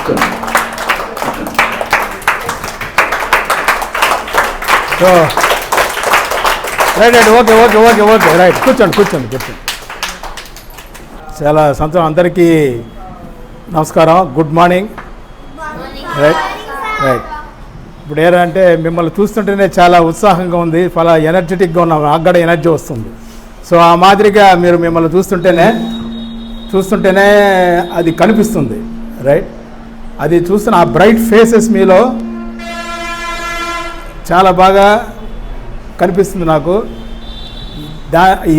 So right right okay okay okay okay right కూర్చోండి. చాలా సంతోషం. అందరికీ నమస్కారం, గుడ్ మార్నింగ్. రైట్. ఇప్పుడు ఏంటంటే మిమ్మల్ని చూస్తుంటేనే చాలా ఉత్సాహంగా ఉంది, చాలా ఎనర్జెటిక్గా ఉన్నాం, నాకు కూడా ఎనర్జీ వస్తుంది. సో ఆ మాదిరిగా మీరు మిమ్మల్ని చూస్తుంటేనే అది కనిపిస్తుంది. రైట్. అది చూస్తున్న ఆ బ్రైట్ ఫేసెస్ మీలో చాలా బాగా కనిపిస్తుంది నాకు.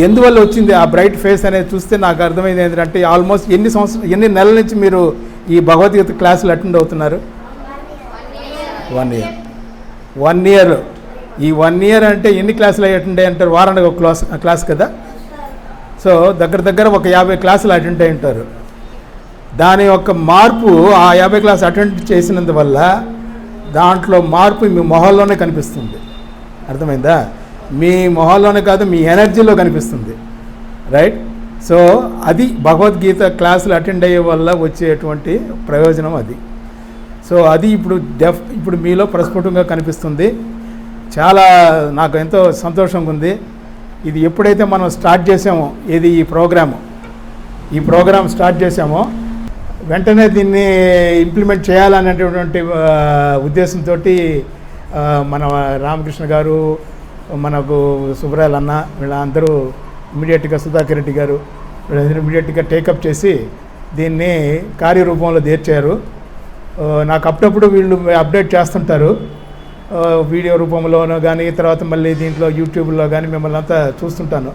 ఎందువల్ల వచ్చింది ఆ బ్రైట్ ఫేస్ అనేది చూస్తే నాకు అర్థమైంది ఏంటంటే ఆల్మోస్ట్ ఎన్ని నెలల నుంచి మీరు ఈ భగవద్గీత క్లాసులు అటెండ్ అవుతున్నారు? 1 ఇయర్. ఈ 1 ఇయర్ అంటే ఎన్ని క్లాసులు అటెండ్ అయ్యి ఉంటారు? వారానికి ఒక క్లాస్ కదా. సో దగ్గర ఒక 50 క్లాసులు అటెండ్ అయి ఉంటారు. దాని యొక్క మార్పు ఆ 50 క్లాస్ అటెండ్ చేసినందువల్ల దాంట్లో మార్పు మీ మొహాల్లోనే కనిపిస్తుంది. అర్థమైందా? మీ మొహాల్లోనే కాదు, మీ ఎనర్జీలో కనిపిస్తుంది. రైట్. సో అది భగవద్గీత క్లాసులు అటెండ్ అయ్యే వల్ల వచ్చేటువంటి ప్రయోజనం అది. సో అది ఇప్పుడు మీలో ప్రస్ఫుటంగా కనిపిస్తుంది. చాలా నాకు ఎంతో సంతోషంగా ఉంది. ఇది ఎప్పుడైతే మనం స్టార్ట్ చేసామో, ఈ ప్రోగ్రామ్ స్టార్ట్ చేసామో వెంటనే దీన్ని ఇంప్లిమెంట్ చేయాలనేటటువంటి ఉద్దేశంతో మన రామకృష్ణ గారు, మనకు సుబ్రాయల్ అన్న, వీళ్ళందరూ ఇమీడియట్గా సుధాకర్ రెడ్డి గారు వీళ్ళందరూ ఇమీడియట్గా టేకప్ చేసి దీన్ని కార్యరూపంలో తీర్చారు. నాకు అప్పుడప్పుడు వీళ్ళు అప్డేట్ చేస్తుంటారు, వీడియో రూపంలోనూ కానీ, తర్వాత మళ్ళీ దీంట్లో యూట్యూబ్లో కానీ మిమ్మల్ని అంతా చూస్తుంటాను.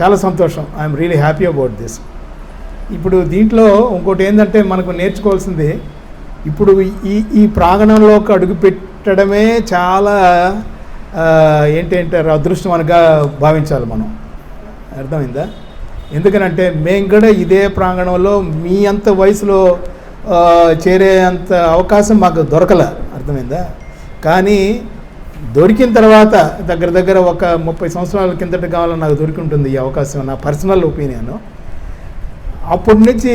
చాలా సంతోషం. I'm really happy about this. ఇప్పుడు దీంట్లో ఇంకోటి ఏంటంటే మనకు నేర్చుకోవాల్సింది, ఇప్పుడు ఈ ప్రాంగణంలోకి అడుగు పెట్టడమే చాలా ఏంటంటారు అదృష్టంగా భావించాలి మనం. అర్థమైందా? ఎందుకనంటే మేము కూడా ఇదే ప్రాంగణంలో మీ అంత వయసులో చేరే అంత అవకాశం మాకు దొరకలే. అర్థమైందా? కానీ దొరికిన తర్వాత దగ్గర ఒక 30 సంవత్సరాల కిందట కావాలని నాకు దొరికి ఉంటుంది ఈ అవకాశం, నా పర్సనల్ ఒపీనియన్. అప్పటి నుంచి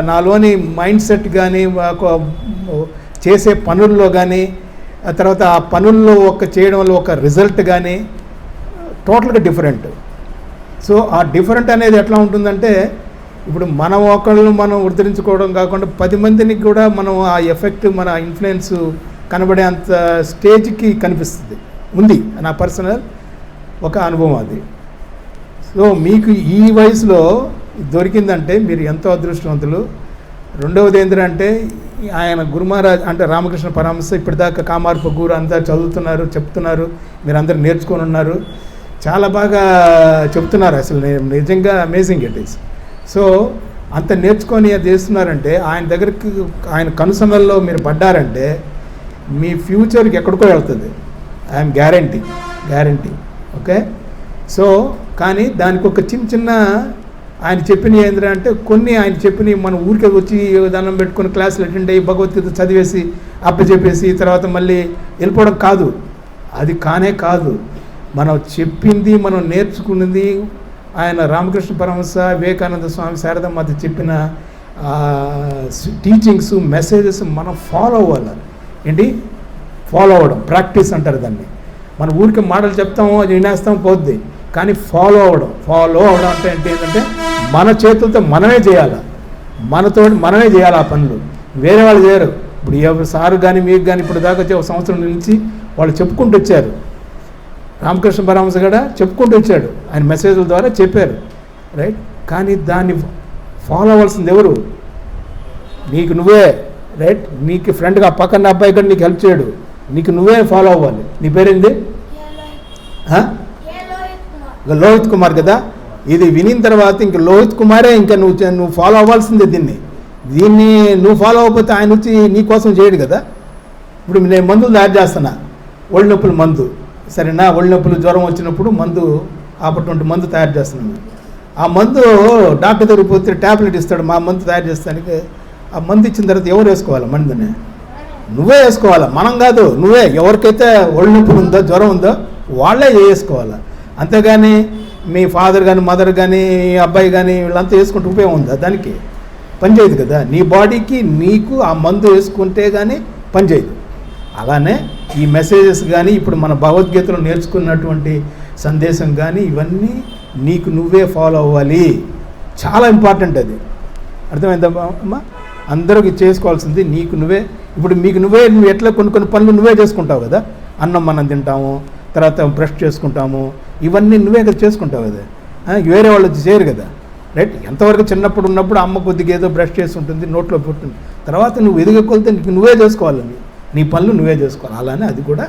నాలోని మైండ్ సెట్ కానీ, చేసే పనుల్లో కానీ, ఆ తర్వాత ఆ పనుల్లో చేయడం వల్ల ఒక రిజల్ట్ కానీ టోటల్గా డిఫరెంట్. సో ఆ డిఫరెంట్ అనేది ఎట్లా ఉంటుందంటే, ఇప్పుడు మనం మనం ఉద్ధరించుకోవడం కాకుండా 10 మందిని కూడా మనం ఆ ఎఫెక్ట్, మన ఇన్ఫ్లుయెన్స్ కనబడే అంత స్టేజ్కి కనిపిస్తుంది, ఉంది. నా పర్సనల్ ఒక అనుభవం అది. సో మీకు ఈ వయసులో దొరికిందంటే మీరు ఎంతో అదృష్టవంతులు. రెండవది ఏంటంటే ఆయన గురు మహారాజ్ అంటే రామకృష్ణ పరమహంస ఇప్పటిదాకా కామార్ప గురు అంతా చదువుతున్నారు, చెప్తున్నారు, మీరు అందరు నేర్చుకొని ఉన్నారు, చాలా బాగా చెప్తున్నారు. అసలు నిజంగా అమేజింగ్ ఇట్ ఈస్. సో అంత నేర్చుకొని అది చేస్తున్నారంటే ఆయన దగ్గరికి, ఆయన కనుసన్నల్లో మీరు పడ్డారంటే మీ ఫ్యూచర్కి ఎక్కడికో వెళ్తుంది. I'm guarantee. ఓకే. సో కానీ దానికి ఒక చిన్న ఆయన చెప్పినవి ఏంటంటే, కొన్ని ఆయన చెప్పినవి మన ఊరికే వచ్చి దండం పెట్టుకుని క్లాసులు అటెండ్ అయ్యి భగవద్గీత చదివేసి అప్పచెప్పేసి తర్వాత మళ్ళీ వెళ్ళిపోవడం కాదు. అది కాదు. మనం చెప్పింది, మనం నేర్చుకున్నది, ఆయన రామకృష్ణ పరమహంస, వివేకానంద స్వామి, శారదమ్మ చెప్పిన టీచింగ్స్, మెసేజెస్ మనం ఫాలో అవ్వాలి. ఫాలో అవ్వడం, ప్రాక్టీస్ అంటారు దాన్ని. మన ఊరికి మాటలు చెప్తాము, అది వినేస్తాం, పోద్ది. కానీ ఫాలో అవ్వడం అంటే ఏంటంటే మన చేతులతో మనమే చేయాలి, మనమే చేయాలి ఆ పనులు, వేరే వాళ్ళు చేయరు. ఇప్పుడు ఎవరు సారు కానీ మీకు కానీ ఇప్పుడు దాకా ఒక సంవత్సరం నుంచి వాళ్ళు చెప్పుకుంటూ వచ్చారు. రామకృష్ణ పరమహంస కూడా చెప్పుకుంటూ వచ్చాడు, ఆయన మెసేజ్ల ద్వారా చెప్పారు. రైట్. కానీ దాన్ని ఫాలో అవ్వాల్సింది ఎవరు? నీకు నువ్వే. రైట్. నీకు ఫ్రెండ్గా పక్కన అబ్బాయి కూడా నీకు హెల్ప్ చేయడు, నీకు నువ్వే ఫాలో అవ్వాలి. నీ పేరేంది? లోహిత్ కుమార్ కదా. ఇది వినిన తర్వాత ఇంక లోహిత్ కుమారే ఇంకా నువ్వు ఫాలో అవ్వాల్సిందే. దీన్ని నువ్వు ఫాలో అవ్వకపోతే ఆయన వచ్చి నీ కోసం చేయడు కదా. ఇప్పుడు నేను మందులు తయారు చేస్తున్నా, ఒళ్ళు నొప్పుల మందు, సరేనా? ఒళ్ళు నొప్పులు, జ్వరం వచ్చినప్పుడు మందు, అప్పటి మందు తయారు చేస్తున్నాను. ఆ మందు డాక్టర్ దగ్గరికి పోతే ట్యాబ్లెట్ ఇస్తాడు, మా మందు తయారు చేస్తానికి. ఆ మందు ఇచ్చిన తర్వాత ఎవరు వేసుకోవాలి? మందుని నువ్వే వేసుకోవాలి, మనం కాదు, నువ్వే. ఎవరికైతే ఒళ్ళు నొప్పులు ఉందో, జ్వరం ఉందో వాళ్ళే వేసుకోవాలి. అంతేగాని మీ ఫాదర్ కానీ, మదర్ కానీ, అబ్బాయి కానీ వీళ్ళంతా వేసుకుంటే ఉపయోగం ఉందా దానికి? పనిచేయదు కదా. నీ బాడీకి నీకు ఆ మందు వేసుకుంటే కానీ పనిచేయదు. అలానే ఈ మెసేజెస్ కానీ ఇప్పుడు మన భగవద్గీతలో నేర్చుకున్నటువంటి సందేశం కానీ ఇవన్నీ నీకు నువ్వే ఫాలో అవ్వాలి. చాలా ఇంపార్టెంట్ అది. అర్థమైందమ్మా? అందరికి చేసుకోవాల్సింది నీకు నువ్వే. ఇప్పుడు నువ్వు ఎట్లా కొన్ని పనులు నువ్వే చేసుకుంటావు కదా. అన్నం మనం తింటాము, తర్వాత బ్రష్ చేసుకుంటాము, ఇవన్నీ నువ్వే కదా చేసుకుంటావు కదా. వేరే వాళ్ళు చేయరు కదా, రైట్? ఎంతవరకు చిన్నప్పుడు ఉన్నప్పుడు అమ్మ కొద్దిగా ఏదో బ్రష్ చేసి ఉంటుంది, నోట్లో పుట్టింది. తర్వాత నువ్వు ఎదిగకొలితే నీకు నువ్వే చేసుకోవాలని, నీ పనులు నువ్వే చేసుకోవాలి. అలానే అది కూడా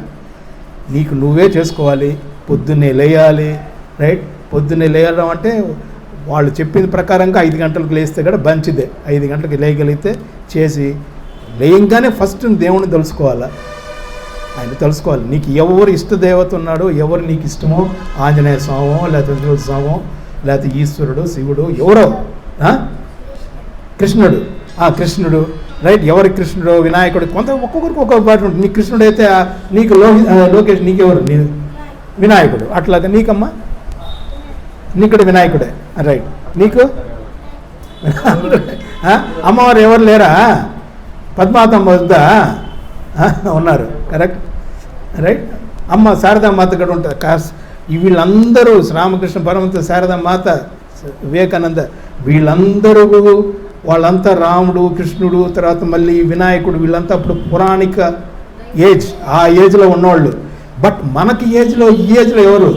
నీకు నువ్వే చేసుకోవాలి. పొద్దున్నే లేయాలి, రైట్? పొద్దున్నే లేయడం అంటే వాళ్ళు చెప్పిన ప్రకారంగా 5 గంటలకు లేస్తే కూడా మంచిదే. 5 గంటలకు లేయగలిగితే చేసి లేయంగానే ఫస్ట్ దేవుణ్ణి తెలుసుకోవాలా, ఆయన తెలుసుకోవాలి. నీకు ఎవరు ఇష్టదేవత ఉన్నాడో, ఎవరు నీకు ఇష్టమో, ఆంజనేయ స్వామో లేకపోతే వెంకటేశ్వర స్వామో లేకపోతే ఈశ్వరుడు, శివుడు, ఎవరో, కృష్ణుడు, రైట్? ఎవరి కృష్ణుడు, వినాయకుడు, ఒక్కొక్కరికి ఒక్కొక్క పాట ఉంటుంది. నీ కృష్ణుడు అయితే నీకు లోకేష్, నీకెవరు? నీ వినాయకుడు. అట్లాగా నీకమ్మా నీకుడు వినాయకుడే, రైట్? నీకు అమ్మవారు ఎవరు లేరా? పద్మావతమ్మ వద్దా ఉన్నారు, కరెక్ట్, రైట్? అమ్మ శారదామాత కూడా ఉంటుంది. వీళ్ళందరూ శ్రీరామకృష్ణ పరమహంస, శారదామాత, వివేకానంద, వీళ్ళందరూ వాళ్ళంతా రాముడు, కృష్ణుడు, తర్వాత మళ్ళీ వినాయకుడు, వీళ్ళంతా అప్పుడు పురాణిక ఏజ్, ఆ ఏజ్లో ఉన్నవాళ్ళు. బట్ మనకి ఈ ఏజ్లో ఎవరు?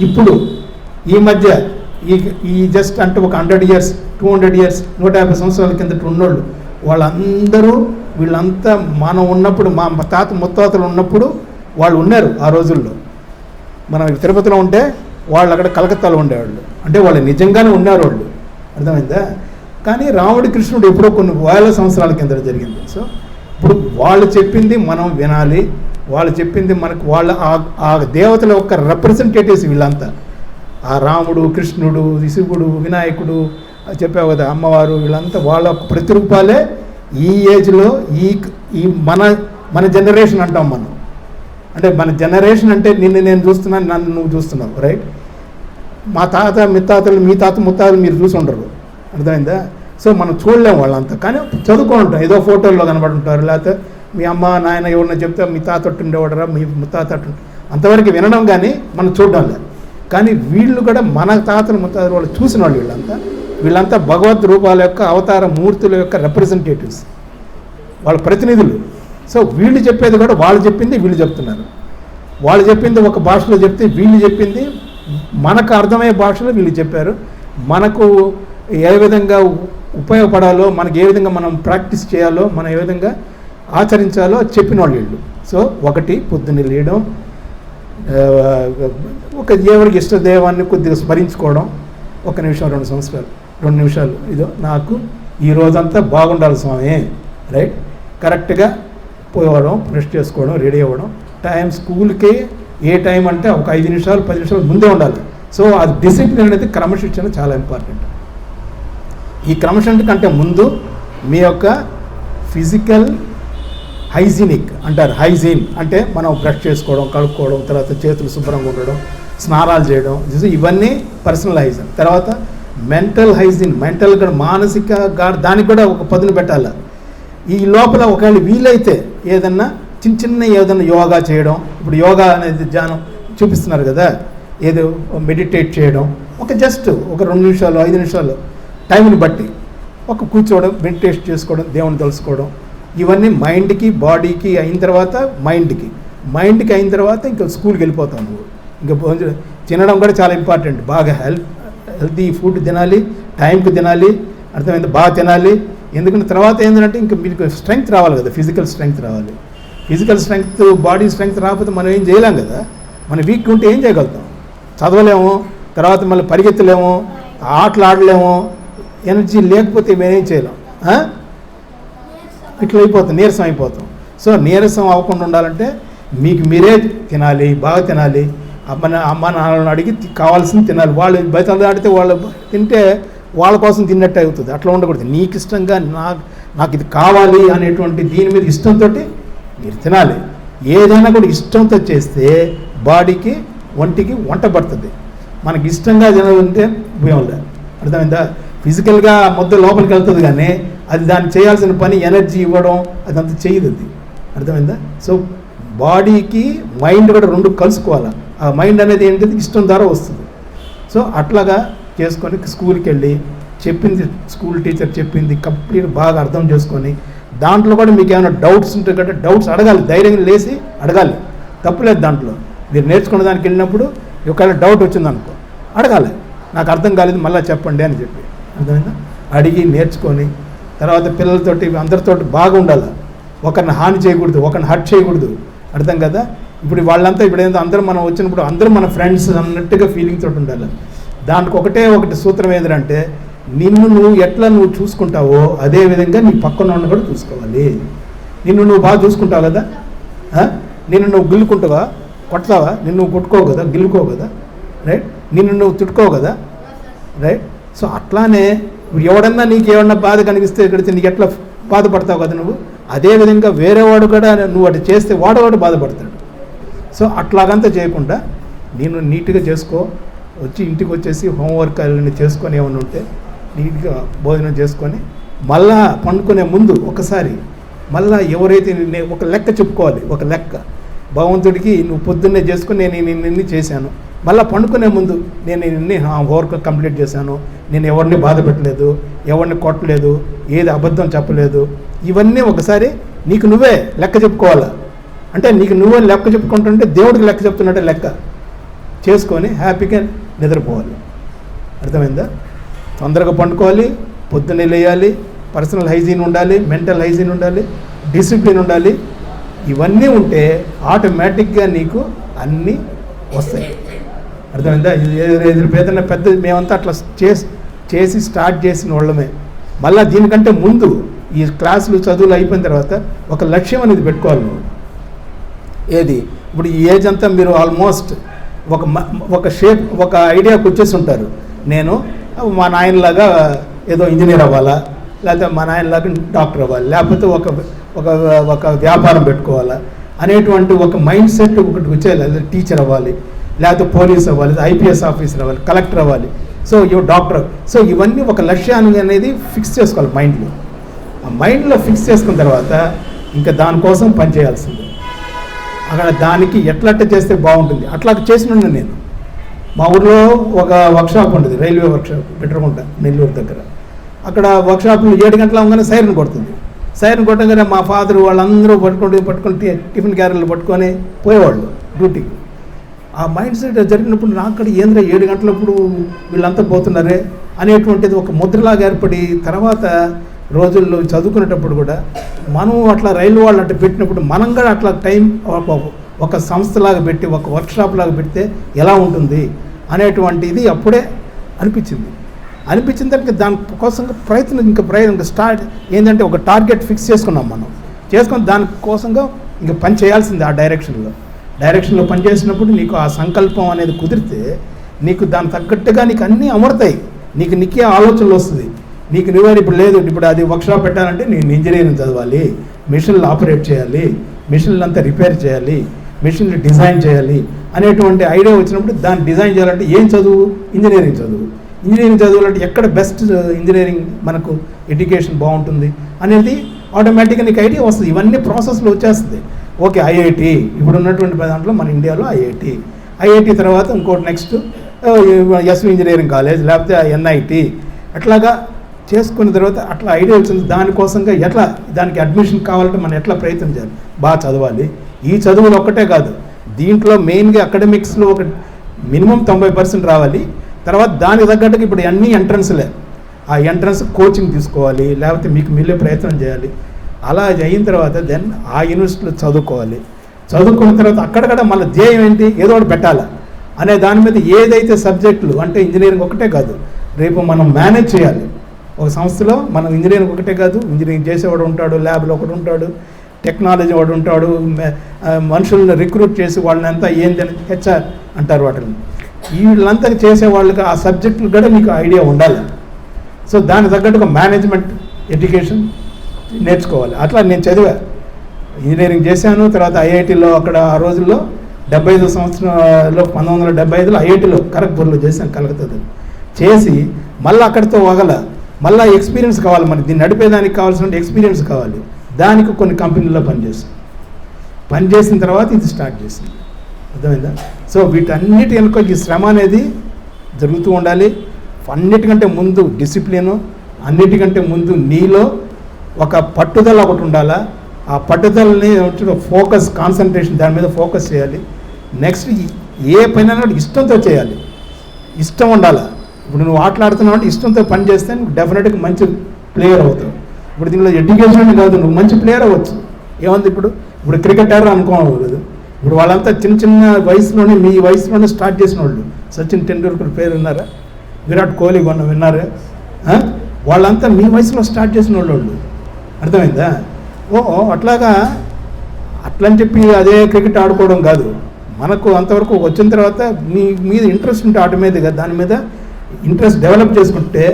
ఇప్పుడు ఈ మధ్య ఈ జస్ట్ అంటే ఒక 100 years 200 years 150 సంవత్సరాల కిందట ఉన్నోళ్ళు వాళ్ళందరూ, వీళ్ళంతా మనం ఉన్నప్పుడు, మా తాత ముత్తాతలు ఉన్నప్పుడు వాళ్ళు ఉన్నారు. ఆ రోజుల్లో మనం తిరుపతిలో ఉంటే వాళ్ళు అక్కడ కలకత్తాలో ఉండేవాళ్ళు. అంటే వాళ్ళు నిజంగానే ఉన్నారు వాళ్ళు, అర్థమైందా? కానీ రాముడి, కృష్ణుడు ఎప్పుడో కొన్ని వేల సంవత్సరాల కింద జరిగింది. సో ఇప్పుడు వాళ్ళు చెప్పింది మనం వినాలి. వాళ్ళు చెప్పింది మనకు, వాళ్ళ ఆ దేవతల యొక్క రిప్రజెంటేటివ్స్ వీళ్ళంతా. ఆ రాముడు, కృష్ణుడు, శివుడు, వినాయకుడు చెప్పావు కదా, అమ్మవారు, వీళ్ళంతా వాళ్ళ ప్రతిరూపాలే ఈ ఏజ్లో ఈ మన జనరేషన్ అంటాం మనం. అంటే మన జనరేషన్ అంటే నిన్ను నేను చూస్తున్నాను, నన్ను నువ్వు చూస్తున్నావు, రైట్? మా తాత ముత్తాతలు, మీ తాత ముత్తాతలు మీరు చూసి ఉండరు, అర్థమైందా? సో మనం చూడలేము వాళ్ళంతా. కానీ చదువుకొని ఉంటాం, ఏదో ఫోటోల్లో కనబడుంటారు, లేకపోతే మీ అమ్మ నాయన ఎవరన్నా చెప్తే మీ తాత ఉండేవాడరా, మీ ముత్తాత అంతవరకు వినడం కానీ మనం చూడడం లేదు. కానీ వీళ్ళు కూడా మన తాతలు ముత్తాతలు వాళ్ళు చూసిన వాళ్ళు. వీళ్ళంతా భగవద్ రూపాల యొక్క అవతార మూర్తుల యొక్క రిప్రజెంటేటివ్స్, వాళ్ళ ప్రతినిధులు. సో వీళ్ళు చెప్పేది కూడా వాళ్ళు చెప్పింది వీళ్ళు చెప్తున్నారు. వాళ్ళు చెప్పింది ఒక భాషలో చెప్తే, వీళ్ళు చెప్పింది మనకు అర్థమయ్యే భాషలో వీళ్ళు చెప్పారు. మనకు ఏ విధంగా ఉపయోగపడాలో, మనకి ఏ విధంగా మనం ప్రాక్టీస్ చేయాలో, మనం ఏ విధంగా ఆచరించాలో చెప్పిన వాళ్ళు వీళ్ళు. సో ఒకటి, పొద్దున్నే లేయడం, ఒక ఎవరికి ఇష్టదేవాన్ని కొద్దిగా స్మరించుకోవడం, 1 నిమిషం 2 నిమిషాలు, ఇదో నాకు ఈ రోజంతా బాగుండాలి స్వామి, రైట్? కరెక్ట్గా పోవడం, బ్రష్ చేసుకోవడం, రెడీ అవ్వడం, టైం స్కూల్కి ఏ టైం అంటే ఒక 5 నిమిషాలు 10 నిమిషాలు ముందే ఉండాలి. సో అది డిసిప్లిన్ అనేది, క్రమశిక్షణ చాలా ఇంపార్టెంట్. ఈ క్రమశిక్షణ కంటే ముందు మీ యొక్క ఫిజికల్ హైజీనిక్ అంటారు. హైజీన్ అంటే మనం బ్రష్ చేసుకోవడం, కడుక్కోవడం, తర్వాత చేతులు శుభ్రంగా ఉండడం, స్నానాలు చేయడం, ఇవన్నీ పర్సనల్ హైజీన్. తర్వాత మెంటల్ హైజీన్, మెంటల్గా మానసిక దానికి కూడా ఒక పదును పెట్టాలి. ఈ లోపల ఒకవేళ వీలైతే ఏదన్నా చిన్న ఏదన్నా యోగా చేయడం, ఇప్పుడు యోగా అనేది ధ్యానం చూపిస్తున్నారు కదా, ఏదో మెడిటేట్ చేయడం, జస్ట్ ఒక 2 నిమిషాలు 5 నిమిషాలు టైంని బట్టి కూర్చోవడం, మెడిటేట్ చేసుకోవడం, దేవుని తెలుసుకోవడం, ఇవన్నీ మైండ్కి బాడీకి అయిన తర్వాత మైండ్కి అయిన తర్వాత ఇంకా స్కూల్కి వెళ్ళిపోతాం. నువ్వు ఇంకా తినడం కూడా చాలా ఇంపార్టెంట్. బాగా హెల్తీ ఫుడ్ తినాలి, టైంకి తినాలి, అర్థమైంది? బాగా తినాలి. ఎందుకంటే తర్వాత ఏంటంటే ఇంకా మీకు స్ట్రెంగ్త్ రావాలి కదా, ఫిజికల్ స్ట్రెంగ్త్ రావాలి. ఫిజికల్ స్ట్రెంగ్త్, బాడీ స్ట్రెంగ్త్ రాకపోతే మనం ఏం చేయలేం కదా. మనం వీక్ ఉంటే ఏం చేయగలుగుతాం? చదవలేము, తర్వాత మళ్ళీ పరిగెత్తలేము, ఆటలు ఆడలేము, ఎనర్జీ లేకపోతే మేమేం చేయలేం. ఇట్లా నీరసం అయిపోతాం. సో నీరసం అవ్వకుండా ఉండాలంటే మీకు మీరే తినాలి, బాగా తినాలి. అమ్మ నాన్నలను అడిగి కావాల్సింది తినాలి. వాళ్ళు బయట ఆడితే వాళ్ళు తింటే వాళ్ళ కోసం తిన్నట్టు అవుతుంది. అట్లా ఉండకూడదు. నీకు ఇష్టంగా నాకు ఇది కావాలి అనేటువంటి దీని మీద ఇష్టంతో మీరు తినాలి. ఏదైనా కూడా ఇష్టంతో చేస్తే బాడీకి, ఒంటికి వంట పడుతుంది. మనకి ఇష్టంగా తినాలంటే ఉపయోగం లేదు, అర్థమైందా? ఫిజికల్గా ముద్ద లోపలికి వెళ్తుంది, కానీ అది దాన్ని చేయాల్సిన పని ఎనర్జీ ఇవ్వడం అదంతా చేయదు. అది అర్థమైందా? సో బాడీకి మైండ్ కూడా రెండు కలుసుకోవాలి. ఆ మైండ్ అనేది ఏంటిది ఇష్టం ద్వారా వస్తుంది. సో అట్లాగా చేసుకొని స్కూల్కి వెళ్ళి చెప్పింది, స్కూల్ టీచర్ చెప్పింది కంప్లీట్ బాగా అర్థం చేసుకొని, దాంట్లో కూడా మీకు ఏమైనా డౌట్స్ ఉంటాయి కదా, డౌట్స్ అడగాలి, ధైర్యంగా లేచి అడగాలి, తప్పులేదు దాంట్లో. మీరు నేర్చుకున్న దానికి వెళ్ళినప్పుడు ఒకవేళ డౌట్ వచ్చిందనుకో అడగాలి, నాకు అర్థం కాలేదు మళ్ళీ చెప్పండి అని చెప్పి. అర్థమైందా? అడిగి నేర్చుకొని తర్వాత పిల్లలతోటి అందరితోటి బాగా ఉండాలి. ఒకరిని హాని చేయకూడదు, ఒకరిని హర్ట్ చేయకూడదు. అర్థం కదా? ఇప్పుడు వాళ్ళంతా ఇప్పుడు ఏంటో అందరూ మనం వచ్చినప్పుడు అందరూ మన ఫ్రెండ్స్ అన్నట్టుగా ఫీలింగ్ తోటి ఉండాలి. దానికి ఒకటి సూత్రం ఏంటంటే, నిన్ను నువ్వు చూసుకుంటావో అదేవిధంగా నీ పక్కన ఉన్న కూడా చూసుకోవాలి. నిన్ను నువ్వు బాగా చూసుకుంటావు కదా, నిన్ను నువ్వు గిల్లుకుంటావా, కొడతావా, నిన్ను నువ్వు కొట్టుకోవు కదా, గిల్లుకోవు కదా, రైట్? నిన్ను నువ్వు తిట్టుకోవు కదా, రైట్? సో అట్లానే ఎవడన్నా నీకు ఏమన్నా బాధ కనిపిస్తే ఇక్కడితే నీకు ఎట్లా బాధపడతావు కదా నువ్వు, అదేవిధంగా వేరేవాడు కూడా నువ్వు అటు చేస్తే వాడు బాధపడతాడు. సో అట్లాగంతా చేయకుండా నేను నీట్గా చేసుకో, వచ్చి ఇంటికి వచ్చేసి హోంవర్క్ అన్నీ చేసుకొని ఏమైనా ఉంటే నీట్గా భోజనం చేసుకొని మళ్ళా పండుకునే ముందు ఒకసారి మళ్ళీ ఎవరైతే ఒక లెక్క చెప్పుకోవాలి. ఒక లెక్క భగవంతుడికి నువ్వు పొద్దున్నే చేసుకొని నేను ఇన్ని చేశాను, మళ్ళీ పండుకునే ముందు నేను ఇన్ని హోంవర్క్ కంప్లీట్ చేశాను, నేను ఎవరిని బాధ పెట్టలేదు, ఎవరిని కొట్టలేదు, ఏది అబద్ధం చెప్పలేదు, ఇవన్నీ ఒకసారి నీకు నువ్వే లెక్క చెప్పుకోవాలా. అంటే నీకు నువ్వే లెక్క చెప్పుకుంటుంటే దేవుడికి లెక్క చెప్తున్నట్టే లెక్క చేసుకొని హ్యాపీగా నిద్రపోవాలి. అర్థమైందా? తొందరగా పండుకోవాలి, పొద్దున్నే లేయాలి, పర్సనల్ హైజీన్ ఉండాలి, మెంటల్ హైజీన్ ఉండాలి, డిసిప్లిన్ ఉండాలి. ఇవన్నీ ఉంటే ఆటోమేటిక్గా నీకు అన్నీ వస్తాయి. అర్థమైందా? ఏదైనా పెద్ద మేమంతా అట్లా చేసి స్టార్ట్ చేసిన వాళ్ళమే. మళ్ళీ దీనికంటే ముందు ఈ క్లాసులు చదువులు అయిపోయిన తర్వాత ఒక లక్ష్యం అనేది పెట్టుకోవాలి నువ్వు. ఏది ఇప్పుడు ఈ ఏజ్ అంతా మీరు ఆల్మోస్ట్ ఒక ఐడియాకి వచ్చేసి ఉంటారు. నేను మా నాయనలాగా ఏదో ఇంజనీర్ అవ్వాలా, లేకపోతే మా నాయనలాగా డాక్టర్ అవ్వాలి, లేకపోతే ఒక వ్యాపారం పెట్టుకోవాలా అనేటువంటి ఒక మైండ్ సెట్ ఒకటి వచ్చేయాలి. లేదా టీచర్ అవ్వాలి, లేకపోతే పోలీస్ అవ్వాలి, ఐపీఎస్ ఆఫీసర్ అవ్వాలి, కలెక్టర్ అవ్వాలి, సో డాక్టర్. సో ఇవన్నీ ఒక లక్ష్యాన్ని అనేది ఫిక్స్ చేసుకోవాలి మైండ్లో. ఆ మైండ్లో ఫిక్స్ చేసుకున్న తర్వాత ఇంకా దానికోసం పనిచేయాల్సింది. అక్కడ దానికి ఎట్లట్ట చేస్తే బాగుంటుంది అట్లా చేసినాను నేను. మా ఊర్లో ఒక వర్క్షాప్ ఉంటుంది, రైల్వే వర్క్షాప్ పెట్టుకుంటా నెల్లూరు దగ్గర. అక్కడ వర్క్షాప్లో 7 గంటల అవగానే సైరన్ కొడుతుంది. సైరన్ కొట్టగానే మా ఫాదర్ వాళ్ళందరూ పట్టుకొని టిఫిన్ క్యారెట్లు పట్టుకొని పోయేవాళ్ళు డ్యూటీకి. ఆ మైండ్ సెట్ జరిగినప్పుడు నాకు అక్కడ 7 గంటలప్పుడు వీళ్ళంతా పోతున్నారే అనేటువంటిది ఒక ముద్రలాగా ఏర్పడి, తర్వాత రోజుల్లో చదువుకునేటప్పుడు కూడా మనం అట్లా రైలు వాళ్ళు అట్లా పెట్టినప్పుడు మనం కూడా అట్లా టైం ఒక సంస్థలాగా పెట్టి ఒక వర్క్షాప్ లాగా పెడితే ఎలా ఉంటుంది అనేటువంటిది అప్పుడే అనిపించిన దానికి దానికోసం ప్రయత్నం స్టార్ట్ ఏంటంటే ఒక టార్గెట్ ఫిక్స్ చేసుకున్నాం మనం. చేసుకొని దానికోసంగా ఇంకా పని చేయాల్సింది. ఆ డైరెక్షన్లో పనిచేసినప్పుడు నీకు ఆ సంకల్పం అనేది కుదిరితే నీకు దాని తగ్గట్టుగా నీకు అన్నీ అమరుతాయి. నీకే ఆలోచనలు వస్తుంది. నీకు నువ్వే ఇప్పుడు లేదు, ఇప్పుడు అది వర్క్షాప్ పెట్టాలంటే నేను ఇంజనీరింగ్ చదవాలి, మిషన్లు ఆపరేట్ చేయాలి, మిషన్లు అంతా రిపేర్ చేయాలి, మిషన్లు డిజైన్ చేయాలి అనేటువంటి ఐడియా వచ్చినప్పుడు దాన్ని డిజైన్ చేయాలంటే ఏం చదువు? ఇంజనీరింగ్ చదువులంటే ఎక్కడ బెస్ట్ ఇంజనీరింగ్ మనకు ఎడ్యుకేషన్ బాగుంటుంది అనేది ఆటోమేటిక్గా నీకు ఐడియా వస్తుంది. ఇవన్నీ ప్రాసెస్లో వచ్చేస్తుంది. ఓకే, ఐఐటి ఇప్పుడు ఉన్నటువంటి దాంట్లో మన ఇండియాలో ఐఐటి తర్వాత ఇంకోటి నెక్స్ట్ ఎస్వి ఇంజనీరింగ్ కాలేజ్, లేకపోతే ఎన్ఐటి, అట్లాగా చేసుకున్న తర్వాత అట్లా ఐడియా వచ్చింది. దానికోసంగా ఎట్లా దానికి అడ్మిషన్ కావాలంటే మనం ఎట్లా ప్రయత్నం చేయాలి, బాగా చదవాలి. ఈ చదువులు ఒక్కటే కాదు, దీంట్లో మెయిన్గా అకాడమిక్స్లో ఒక మినిమం 90% రావాలి. తర్వాత దానికి తగ్గట్టుగా ఇప్పుడు అన్ని ఎంట్రన్స్లే, ఆ ఎంట్రన్స్ కోచింగ్ తీసుకోవాలి, లేకపోతే మీకు మీరే ప్రయత్నం చేయాలి. అలా అయిన తర్వాత దెన్ ఆ యూనివర్సిటీలో చదువుకున్న తర్వాత అక్కడక్కడ మళ్ళీ ధ్యేయం ఏంటి, ఏదో ఒకటి పెట్టాలి అనే దాని మీద ఏదైతే సబ్జెక్టులు అంటే ఇంజనీరింగ్ ఒకటే కాదు, రేపు మనం మేనేజ్ చేయాలి. ఒక సంస్థలో మనం ఇంజనీరింగ్ ఒకటే కాదు, ఇంజనీరింగ్ చేసేవాడు ఉంటాడు, ల్యాబ్లో ఒకటి ఉంటాడు, టెక్నాలజీ వాడు ఉంటాడు, మనుషులను రిక్రూట్ చేసి వాళ్ళని అంతా ఏంటని హెచ్ఆర్ అంటారు వాటిని. వీళ్ళంతా చేసే వాళ్ళకి ఆ సబ్జెక్టులు కూడా మీకు ఐడియా ఉండాలి. సో దానికి తగ్గట్టుగా మేనేజ్మెంట్ ఎడ్యుకేషన్ నేర్చుకోవాలి. అట్లా నేను చదివా, ఇంజనీరింగ్ చేశాను. తర్వాత ఐఐటీలో అక్కడ ఆ రోజుల్లో 75 సంవత్సరంలో 1975లో ఐఐటీలో ఖరగ్పూర్లో చేశాను, కలకత్తాలో చేసి మళ్ళీ అక్కడితో మళ్ళీ ఎక్స్పీరియన్స్ కావాలి, మనకి దీన్ని నడిపేదానికి కావాల్సిన ఎక్స్పీరియన్స్ కావాలి. దానికి కొన్ని కంపెనీల్లో పనిచేసిన తర్వాత ఇది స్టార్ట్ చేసింది. అర్థమైందా? సో వీటన్నిటి వెనుక ఈ శ్రమ అనేది జరుగుతూ ఉండాలి. అన్నిటికంటే ముందు డిసిప్లిను, అన్నిటికంటే ముందు నీలో ఒక పట్టుదల ఒకటి ఉండాలా. ఆ పట్టుదలని ఫోకస్, కాన్సన్ట్రేషన్, దాని మీద ఫోకస్ చేయాలి. నెక్స్ట్ ఏ పైన ఇష్టంతో చేయాలి, ఇష్టం ఉండాలి. ఇప్పుడు నువ్వు ఆటలాడుతున్నావు అంటే ఇష్టంతో పని చేస్తే నువ్వు డెఫినెట్గా మంచి ప్లేయర్ అవుతావు. ఇప్పుడు దీనిలో ఎడ్యుకేషన్ కాదు, నువ్వు మంచి ప్లేయర్ అవ్వచ్చు. ఏముంది ఇప్పుడు క్రికెటర్ అనుకోవాలి. ఇప్పుడు వాళ్ళంతా చిన్న వయసులోనే, మీ వయసులోనే స్టార్ట్ చేసిన వాళ్ళు. సచిన్ టెండూల్కర్ పేరు విన్నారా? విరాట్ కోహ్లీ విన్నారా? వాళ్ళంతా మీ వయసులో స్టార్ట్ చేసిన వాళ్ళు. అర్థమైందా? అట్లాగా అట్లని చెప్పి అదే క్రికెట్ ఆడుకోవడం కాదు. మనకు అంతవరకు వచ్చిన తర్వాత మీ మీద ఇంట్రెస్ట్ ఉంటే ఆటోమేటిక్గా దాని మీద ఇంట్రెస్ట్ డెవలప్ చేసుకుంటే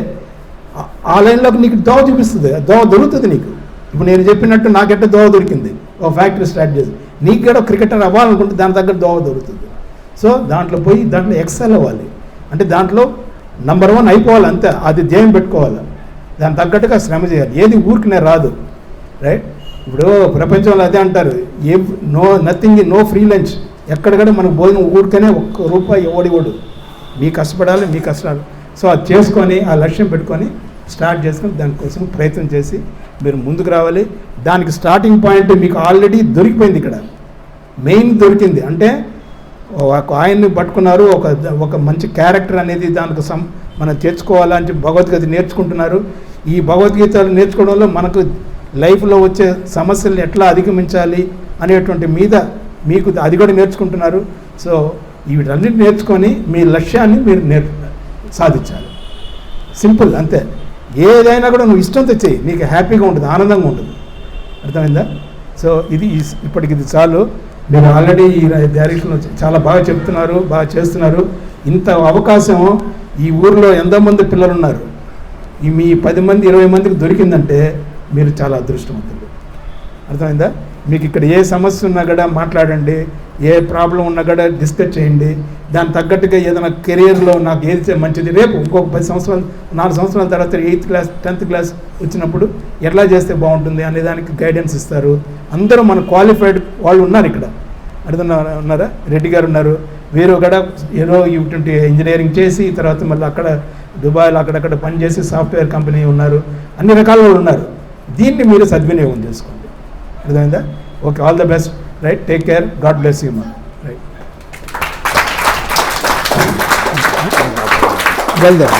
ఆ లైన్లోకి నీకు దోవ చూపిస్తుంది, దోవ దొరుకుతుంది నీకు. ఇప్పుడు నేను చెప్పినట్టు నాకెట్ట దోవ దొరికింది, ఒక ఫ్యాక్టరీ స్టార్ట్ చేసి నీకు కూడా క్రికెటర్ అవ్వాలనుకుంటే దాని దగ్గర దోవ దొరుకుతుంది. సో దాంట్లో పోయి దాంట్లో ఎక్సెల్ అవ్వాలి, అంటే దాంట్లో నంబర్ 1 అయిపోవాలి, అంతే. అది ధ్యేయం పెట్టుకోవాలి, దానికి తగ్గట్టుగా శ్రమ చేయాలి. ఏది ఊరికినే రాదు, రైట్? ఇప్పుడు ప్రపంచంలో అదే అంటారు, నథింగ్ నో ఫ్రీ లంచ్. ఎక్కడికక్కడ మనకు భోజనం ఊరికనే ₹1 ఎవడివ్వడు. మీ కష్టపడాలి, మీ కష్టాలు. సో అది చేసుకొని ఆ లక్ష్యం పెట్టుకొని స్టార్ట్ చేసుకొని దానికోసం ప్రయత్నం చేసి మీరు ముందుకు రావాలి. దానికి స్టార్టింగ్ పాయింట్ మీకు ఆల్రెడీ దొరికిపోయింది. ఇక్కడ మెయిన్ దొరికింది అంటే ఒక ఆయన్ని పట్టుకున్నారు, ఒక మంచి క్యారెక్టర్ అనేది దానికి మనం తెచ్చుకోవాలని చెప్పి భగవద్గీత నేర్చుకుంటున్నారు. ఈ భగవద్గీతలు నేర్చుకోవడంలో మనకు లైఫ్లో వచ్చే సమస్యలను ఎట్లా అధిగమించాలి అనేటువంటి మీద మీకు అది కూడా నేర్చుకుంటున్నారు. సో వీటన్నిటి నేర్చుకొని మీ లక్ష్యాన్ని మీరు సాధించాలి. సింపుల్, అంతే. ఏదైనా కూడా నువ్వు ఇష్టంతో చెయ్యి, నీకు హ్యాపీగా ఉంటుంది, ఆనందంగా ఉంటుంది. అర్థమైందా? సో ఇప్పటికి ఇది చాలు. మీరు ఆల్రెడీ ఈ డైరెక్షన్లో చాలా బాగా చెప్తున్నారు, బాగా చేస్తున్నారు. ఇంత అవకాశం ఈ ఊరిలో ఎంతోమంది పిల్లలు ఉన్నారు. మీ 10 మంది 20 మందికి దొరికిందంటే మీరు చాలా అదృష్టవంతులు. అర్థమైందా? మీకు ఇక్కడ ఏ సమస్య ఉన్నా కూడా మాట్లాడండి, ఏ ప్రాబ్లం ఉన్నా కూడా డిస్కస్ చేయండి. దాని తగ్గట్టుగా ఏదైనా కెరియర్లో నాకు ఏది మంచిది, రేపు ఇంకొక 10 సంవత్సరాలు 4 సంవత్సరాల తర్వాత 8th క్లాస్ 10th క్లాస్ వచ్చినప్పుడు ఎట్లా చేస్తే బాగుంటుంది అనే దానికి గైడెన్స్ ఇస్తారు. అందరూ మన క్వాలిఫైడ్ వాళ్ళు ఉన్నారు ఇక్కడ. ఉన్నారా? రెడ్డి గారు ఉన్నారు, వీరు కూడా ఏదో ఇటువంటి ఇంజనీరింగ్ చేసి తర్వాత మళ్ళీ అక్కడ దుబాయ్లో అక్కడక్కడ పనిచేసి సాఫ్ట్వేర్ కంపెనీ ఉన్నారు. అన్ని రకాల వాళ్ళు ఉన్నారు. దీన్ని మీరు సద్వినియోగం చేసుకోండి. అర్థమైందా? Okay, all the best. Right, take care, God bless you మా. రైట్, వెళ్దాం.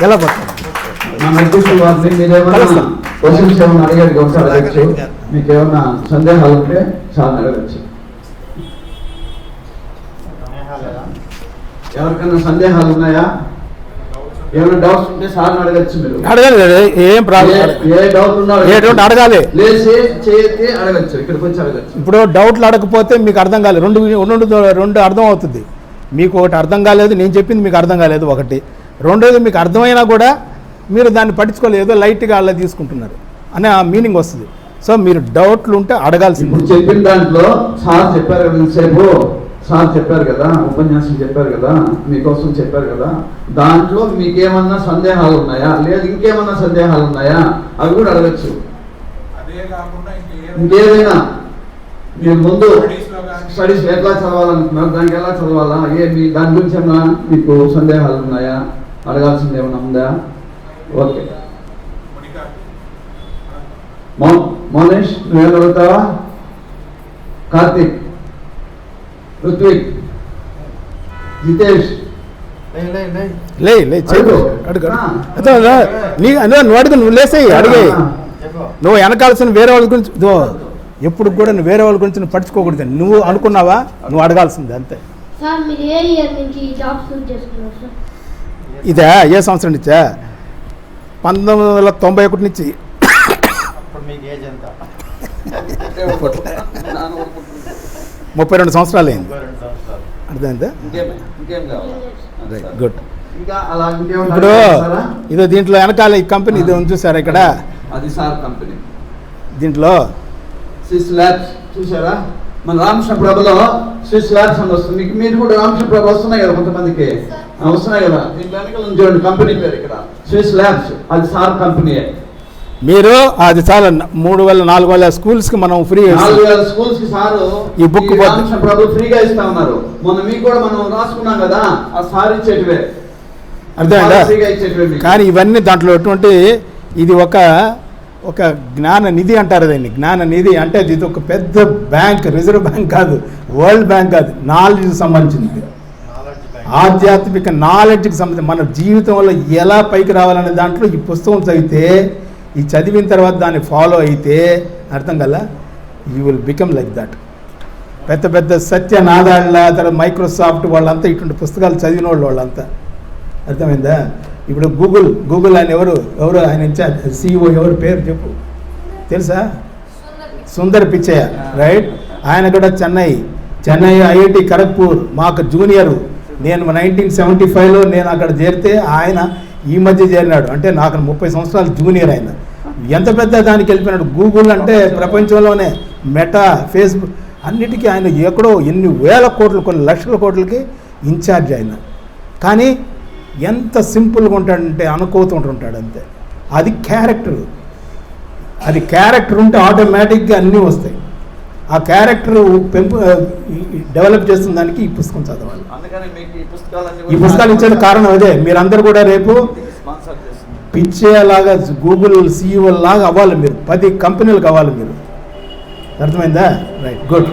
ఎలా పోతాం? మీకు ఏమన్నా సందేహాలు ఉంటే చాలా అడగచ్చు. ఎవరికైనా సందేహాలు ఉన్నాయా? ఏమైనా డౌట్స్ ఉంటే సార్ అడగచ్చు. మీరు అడగాలి, ఏం ప్రాబ్లం, ఏ డౌట్ ఉన్నా అడగాలి, చేయతే అడగచ్చు, ఇక్కడికి వచ్చి అడగచ్చు. ఇప్పుడు డౌట్లు అడగకపోతే మీకు అర్థం కాలేదు, రెండు అర్థం అవుతుంది. మీకు ఒకటి అర్థం కాలేదు, నేను చెప్పింది మీకు అర్థం కాలేదు ఒకటి. రెండోది మీకు అర్థమైనా కూడా మీరు దాన్ని పట్టించుకోలేదు, లైట్గా అలా తీసుకుంటున్నారు అనే ఆ మీనింగ్ వస్తుంది. సో మీరు డౌట్లు ఉంటే అడగాల్సింది. చెప్పిన దాంట్లో సార్ చెప్పారు కదా, ఇంతసేపు సార్ చెప్పారు కదా, ఉపన్యాసం చెప్పారు కదా, మీకోసం చెప్పారు కదా, దాంట్లో మీకేమన్నా సందేహాలు ఉన్నాయా, లేదు ఇంకేమన్నా సందేహాలు ఉన్నాయా, అవి కూడా అడగచ్చు. ఇంకేదైనా మీరు ముందు స్టడీస్ ఎట్లా చదవాలనుకున్నారు, దానికి ఎలా చదవాలా, మీ దాని గురించి ఏమన్నా మీకు సందేహాలు ఉన్నాయా, అడగాల్సింది ఏమన్నా ఉందా? ఓకే, మౌనేష్ నువ్వేం అడుగుతావా? కార్తిక్, ఋత్విక్, జితేష్, నువ్వు అడుగు, నువ్వు లేసేయి, అడిగే. నువ్వు వెనకాల్సిన వేరే వాళ్ళ గురించి ఎప్పుడు కూడా నువ్వు వేరే వాళ్ళ గురించి నువ్వు పట్టించుకోకూడదు. నువ్వు అనుకున్నావా, నువ్వు అడగాల్సింది అంతే. ఇదే ఏ సంవత్సరం నుంచా? 1991 నుంచి. 32 సంవత్సరాలు అయింది. అర్థమైందా? Right, good. ఇప్పుడు ఇదో దీంట్లో వెనకాల ఈ కంపెనీ ఇది ఉంది చూసారా, ఇక్కడ అది సార్ కంపెనీ. దీంట్లో సిస్ ల్యాబ్స్ చూసారా, మన రామకృష్ణ ప్రభలో స్విస్ ల్యాబ్స్ అని వస్తుంది. మీకు మీరు కూడా రామకృష్ణ ప్రభ వస్తున్నాయి కదా కొంతమందికి, వస్తున్నాయి కదా. దీని వెనకాల చూడండి కంపెనీ పేరు ఇక్కడ స్విస్ ల్యాబ్స్, అది సార్ కంపెనీయే. మీరు అది చాలా 3,000-4,000 స్కూల్స్కి మనం ఫ్రీ 4,000 స్కూల్స్కి సారు ఈ బుక్ రామకృష్ణ ప్రభు ఫ్రీగా ఇస్తా ఉన్నారు. మొన్న మీకు కూడా మనం రాసుకున్నాం కదా, ఆ సార్ ఇచ్చేటివే, అర్థమైందా? ఫ్రీగా ఇచ్చేటివే. కానీ ఇవన్నీ దాంట్లో ఎటువంటి ఇది ఒక జ్ఞాన నిధి అంటారు దాన్ని. జ్ఞాన నిధి అంటే ఇది ఒక పెద్ద బ్యాంక్, రిజర్వ్ బ్యాంక్ కాదు, వరల్డ్ బ్యాంక్ కాదు, నాలెడ్జ్కి సంబంధించింది, ఆధ్యాత్మిక నాలెడ్జ్కి సంబంధించి మన జీవితంలో ఎలా పైకి రావాలనే దాంట్లో ఈ పుస్తకం చదివితే, ఈ చదివిన తర్వాత దాన్ని ఫాలో అయితే అర్థం కదా, you will become like that. పెద్ద పెద్ద సత్యనారాయణ తర్వాత మైక్రోసాఫ్ట్ వాళ్ళంతా ఇటువంటి పుస్తకాలు చదివిన వాళ్ళంతా, అర్థమైందా? ఇప్పుడు గూగుల్ ఆయన ఎవరు ఆయన CEO ఎవరు పేరు చెప్పు, తెలుసా? సుందర్ పిచ్చయ్య, రైట్? ఆయన కూడా చెన్నై IIT ఖరగ్పూర్ మాకు జూనియరు. నేను 1975లో నేను అక్కడ చేరితే ఆయన ఈ మధ్య చేరినాడు, అంటే నాకు 30 సంవత్సరాలు జూనియర్. ఆయన ఎంత పెద్ద దానికి వెళ్ళిపోయినాడు. గూగుల్ అంటే ప్రపంచంలోనే మెటా, ఫేస్బుక్ అన్నిటికీ ఆయన ఎక్కడో ఎన్ని వేల కోట్లు, కొన్ని లక్షల కోట్లకి ఇన్ఛార్జ్ ఆయన. కానీ ఎంత సింపుల్గా ఉంటాడంటే అనుకోతుంటాడు అంతే. అది క్యారెక్టర్ ఉంటే ఆటోమేటిక్గా అన్నీ వస్తాయి. ఆ క్యారెక్టర్ డెవలప్ చేస్తున్న దానికి ఈ పుస్తకం చదవాలి. ఈ పుస్తకాలు ఇచ్చే కారణం అదే. మీరందరూ కూడా రేపు పిచ్చేలాగా గూగుల్ CEO లాగా అవ్వాలి, మీరు 10 కంపెనీలకు అవ్వాలి మీరు, అర్థమైందా? Right, good.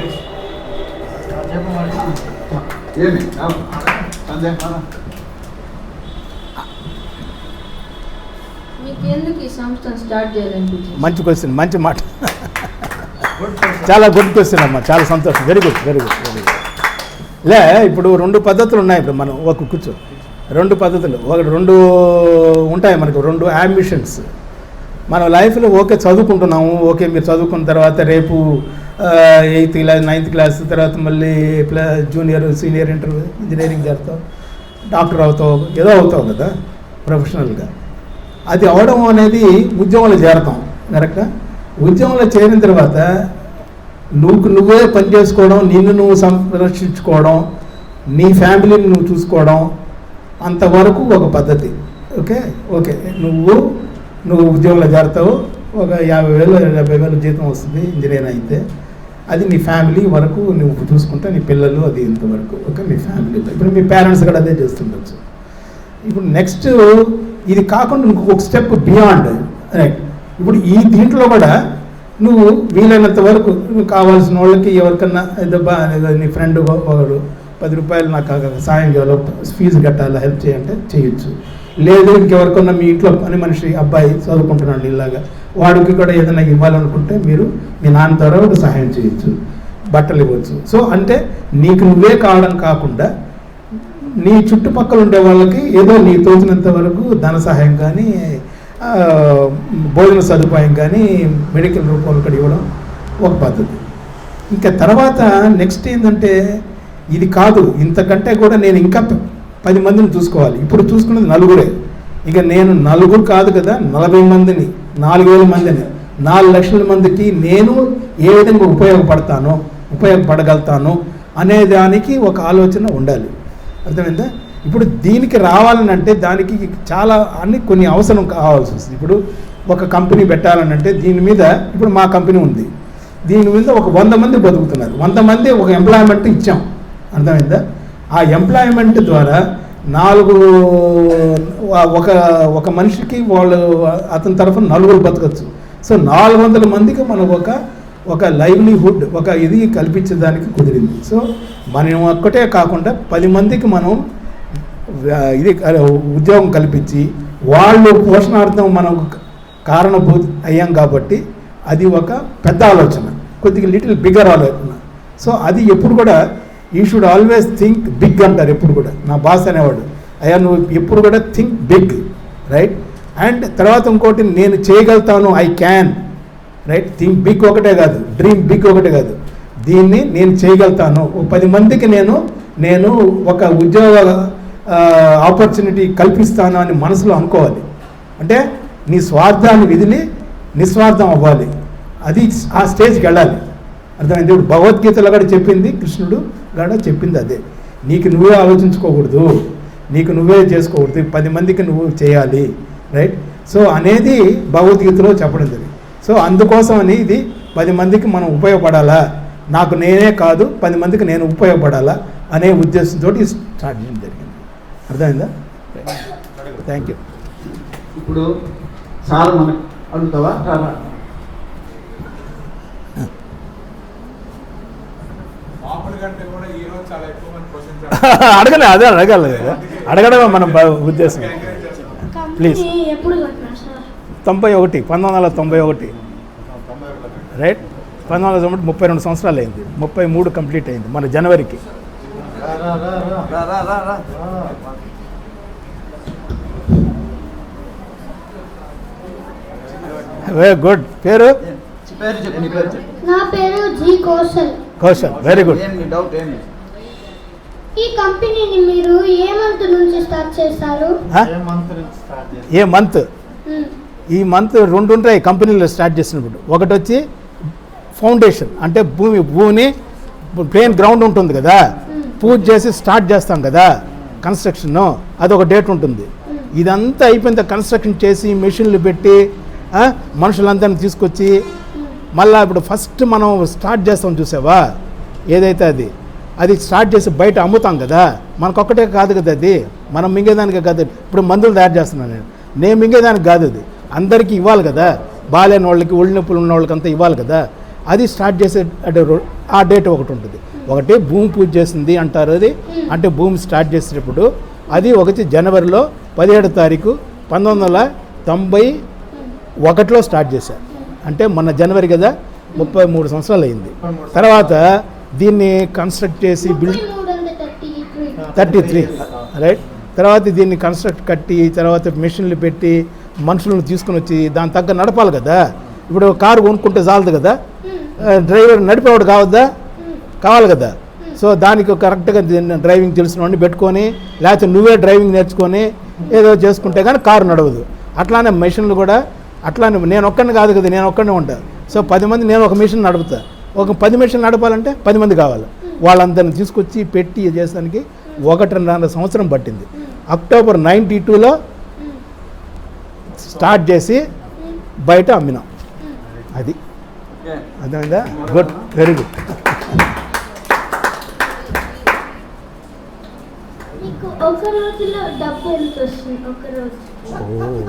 మంచి క్వశ్చన్, మంచి మాట, చాలా గుడ్ క్వశ్చన్ అమ్మా, చాలా సంతోషం. Very good. ఇప్పుడు 2 పద్ధతులు ఉన్నాయి. ఇప్పుడు మనం కూర్చో, 2 పద్ధతులు, ఒకటి 2 ఉంటాయి మనకు, 2 అంబిషన్స్ మన లైఫ్లో. ఓకే చదువుకుంటున్నాము, ఓకే మీరు చదువుకున్న తర్వాత రేపు 8th క్లాస్ 9th క్లాస్ తర్వాత మళ్ళీ జూనియర్ సీనియర్ ఇంజనీరింగ్ చేస్తావు, డాక్టర్ అవుతావు, ఏదో అవుతావు కదా ప్రొఫెషనల్గా. అది అవడం అనేది ఉద్యోగంలో చేరతాం, కరెక్టా? ఉద్యోగంలో చేరిన తర్వాత నువ్వే పని చేసుకోవడం, నిన్ను నువ్వు సంరక్షించుకోవడం, నీ ఫ్యామిలీని నువ్వు చూసుకోవడం, అంతవరకు ఒక పద్ధతి. ఓకే నువ్వు ఉద్యోగంలో చేరతావు, ఒక 50,000-70,000 జీతం వస్తుంది ఇంజనీర్ అయితే, అది నీ ఫ్యామిలీ వరకు నువ్వు చూసుకుంటే, నీ పిల్లలు అది ఇంతవరకు. మీ ఫ్యామిలీ, ఇప్పుడు మీ పేరెంట్స్ కూడా అదే చేస్తుండొచ్చు. ఇప్పుడు నెక్స్ట్ ఇది కాకుండా ఇంకొక స్టెప్ బియాండ్, రైట్? ఇప్పుడు దీంట్లో కూడా నువ్వు వీలైనంత వరకు నువ్వు కావాల్సిన వాళ్ళకి ఎవరికన్నా నీ ఫ్రెండ్ ఒకడు 10 రూపాయలు నాకు సాయం చేయాలి, ఫీజు కట్టాలి, హెల్ప్ చేయంటే చేయొచ్చు. లేదు ఇంకెవరికన్నా మీ ఇంట్లో పని మనిషి అబ్బాయి చదువుకుంటున్నాడు ఇలాగా, వాడికి కూడా ఏదైనా ఇవ్వాలనుకుంటే మీరు మీ నాన్న ద్వారా ఒక సహాయం చేయొచ్చు, బట్టలు ఇవ్వచ్చు. సో అంటే నీకు నువ్వే కావడం కాకుండా నీ చుట్టుపక్కల ఉండే వాళ్ళకి ఏదో నీ తోచినంత వరకు ధన సహాయం కానీ, భోజన సదుపాయం కానీ, మెడికల్ రూపంలో కూడా ఇవ్వడం ఒక పద్ధతి. ఇంకా తర్వాత నెక్స్ట్ ఏంటంటే ఇది కాదు, ఇంతకంటే కూడా నేను ఇంకా 10 మందిని చూసుకోవాలి. ఇప్పుడు చూసుకున్నది 4 ఇక నేను 4 కాదు కదా, 40 మందిని, 4,000 మందిని, 4 లక్షల మందికి నేను ఏ విధంగా ఉపయోగపడగలుగుతాను అనే దానికి ఒక ఆలోచన ఉండాలి, అర్థమైందా? ఇప్పుడు దీనికి రావాలని అంటే దానికి చాలా కొన్ని అవసరం కావాల్సి వస్తుంది. ఇప్పుడు ఒక కంపెనీ పెట్టాలని దీని మీద, ఇప్పుడు మా కంపెనీ ఉంది, దీని మీద ఒక 100 మంది బతుకుతున్నారు, 100 మంది ఒక ఎంప్లాయ్మెంట్ ఇచ్చాం, అర్థమైందా? ఆ ఎంప్లాయ్మెంట్ ద్వారా ఒక మనిషికి అతని తరఫున 4 బతకచ్చు. సో 400 మందికి మనకు ఒక లైవ్లీహుడ్, ఒక ఇది కల్పించడానికి కుదిరింది. సో మనం ఒక్కటే కాకుండా 10 మందికి మనం ఇది ఉద్యోగం కల్పించి వాళ్ళు పోషణార్థం మనం కారణభూతి అయ్యాం కాబట్టి అది ఒక పెద్ద ఆలోచన, కొద్దిగా లిటిల్ బిగ్గర్ ఆలోచన. సో అది ఎప్పుడు కూడా you should always think big అంటారు ఎప్పుడు కూడా. నా బాస్ అనేవాడు, అయ్యా నువ్వు ఎప్పుడు కూడా థింక్ బిగ్, రైట్? అండ్ తర్వాత ఇంకోటి, నేను చేయగలుగుతాను, I can, right? Think big ఒకటే కాదు, డ్రీమ్ బిగ్ ఒకటే కాదు, దీన్ని నేను చేయగలుగుతాను, 10 మందికి నేను ఒక ఉద్యోగ ఆపర్చునిటీ కల్పిస్తాను అని మనసులో అనుకోవాలి. అంటే నీ స్వార్థాన్ని విదిలి నిస్వార్థం అవ్వాలి, అది ఆ స్టేజ్కి వెళ్ళాలి. అర్థమైంది. ఇప్పుడు భగవద్గీతలో కూడా చెప్పింది, కృష్ణుడు కూడా చెప్పింది అదే. నీకు నువ్వే ఆలోచించుకోకూడదు, నీకు నువ్వే చేసుకోకూడదు, 10 మందికి నువ్వు చేయాలి, రైట్. సో అనేది భగవద్గీతలో చెప్పడం జరిగింది. సో అందుకోసం అని ఇది 10 మందికి మనం ఉపయోగపడాలా, నాకు నేనే కాదు 10 మందికి నేను ఉపయోగపడాలా అనే ఉద్దేశంతో స్టార్ట్ చేయడం జరిగింది. అర్థమైందా? Thank you. ఇప్పుడు సార్ మనకు అడుగుతావా? అడగలే, అదే అడగాలి కదా, అడగడమే మన ఉద్దేశం. ప్లీజ్. 1991 రైట్. 1991 32 సంవత్సరాలు అయింది, 33 కంప్లీట్ అయింది మన జనవరికి. Very good. పేరు? నా పేరు G Kaushal. Kaushal, very good. ఈ కంపెనీని మీరు ఏ మంత్ నుంచి స్టార్ట్ చేశారు? ఏ మంత్? ఈ మంత్ 2 ఉంటాయి కంపెనీలో స్టార్ట్ చేసినప్పుడు. ఒకటి వచ్చి ఫౌండేషన్, అంటే భూమిని ప్లేన్ గ్రౌండ్ ఉంటుంది కదా, పూజ చేసి స్టార్ట్ చేస్తాం కదా కన్స్ట్రక్షన్, అదొక డేట్ ఉంటుంది. ఇదంతా అయిపోయిన కన్స్ట్రక్షన్ చేసి మెషిన్లు పెట్టి మనుషులందరినీ తీసుకొచ్చి మళ్ళీ ఇప్పుడు ఫస్ట్ మనం స్టార్ట్ చేస్తాం చూసావా, ఏదైతే అది స్టార్ట్ చేసి బయట అమ్ముతాం కదా, మనకొక్కటే కాదు కదా, అది మనం మింగేదానికే కాదు. ఇప్పుడు మందులు తయారు చేస్తున్నాను నేను మింగేదానికి కాదు, అది అందరికీ ఇవ్వాలి కదా, బాలేని వాళ్ళకి ఒళ్ళు నొప్పులు ఉన్న వాళ్ళకి అంతా ఇవ్వాలి కదా. అది స్టార్ట్ చేసే అంటే ఆ డేట్ ఒకటి ఉంటుంది. ఒకటి భూమి పూజ చేసింది అంటారు, అది అంటే భూమి స్టార్ట్ చేసేటప్పుడు అది ఒకటి జనవరిలో 17వ తారీఖు 1991లో స్టార్ట్ చేశారు. అంటే మన జనవరి కదా, 33 సంవత్సరాలు అయింది. తర్వాత దీన్ని కన్స్ట్రక్ట్ చేసి 33 రైట్. తర్వాత దీన్ని కన్స్ట్రక్ట్ కట్టి తర్వాత మెషిన్లు పెట్టి మనుషులను తీసుకుని వచ్చి దాని తగ్గ నడపాలి కదా. ఇప్పుడు కారు కొనుక్కుంటే చాలదు కదా, డ్రైవర్ నడిపేవాడు కావాలి కదా. సో దానికి కరెక్ట్గా డ్రైవింగ్ తెలిసిన వాడిని పెట్టుకొని, లేకపోతే నువ్వే డ్రైవింగ్ నేర్చుకొని ఏదో చేసుకుంటే కానీ కారు నడవదు. అట్లానే మెషిన్లు కూడా అట్లానే, నేను ఒక్కడిని కాదు కదా, నేను ఒక్కడినే ఉంటాను. సో 10 మంది, నేను ఒక మెషిన్ నడుపుతా, ఒక 10 మెషిన్ నడపాలంటే 10 మంది కావాలి. వాళ్ళందరిని తీసుకొచ్చి పెట్టి చేసానికి 1.5 సంవత్సరం పట్టింది. అక్టోబర్ 92లో స్టార్ట్ చేసి బయట అమ్మినాం. అది అర్థమైందా? Good, very good.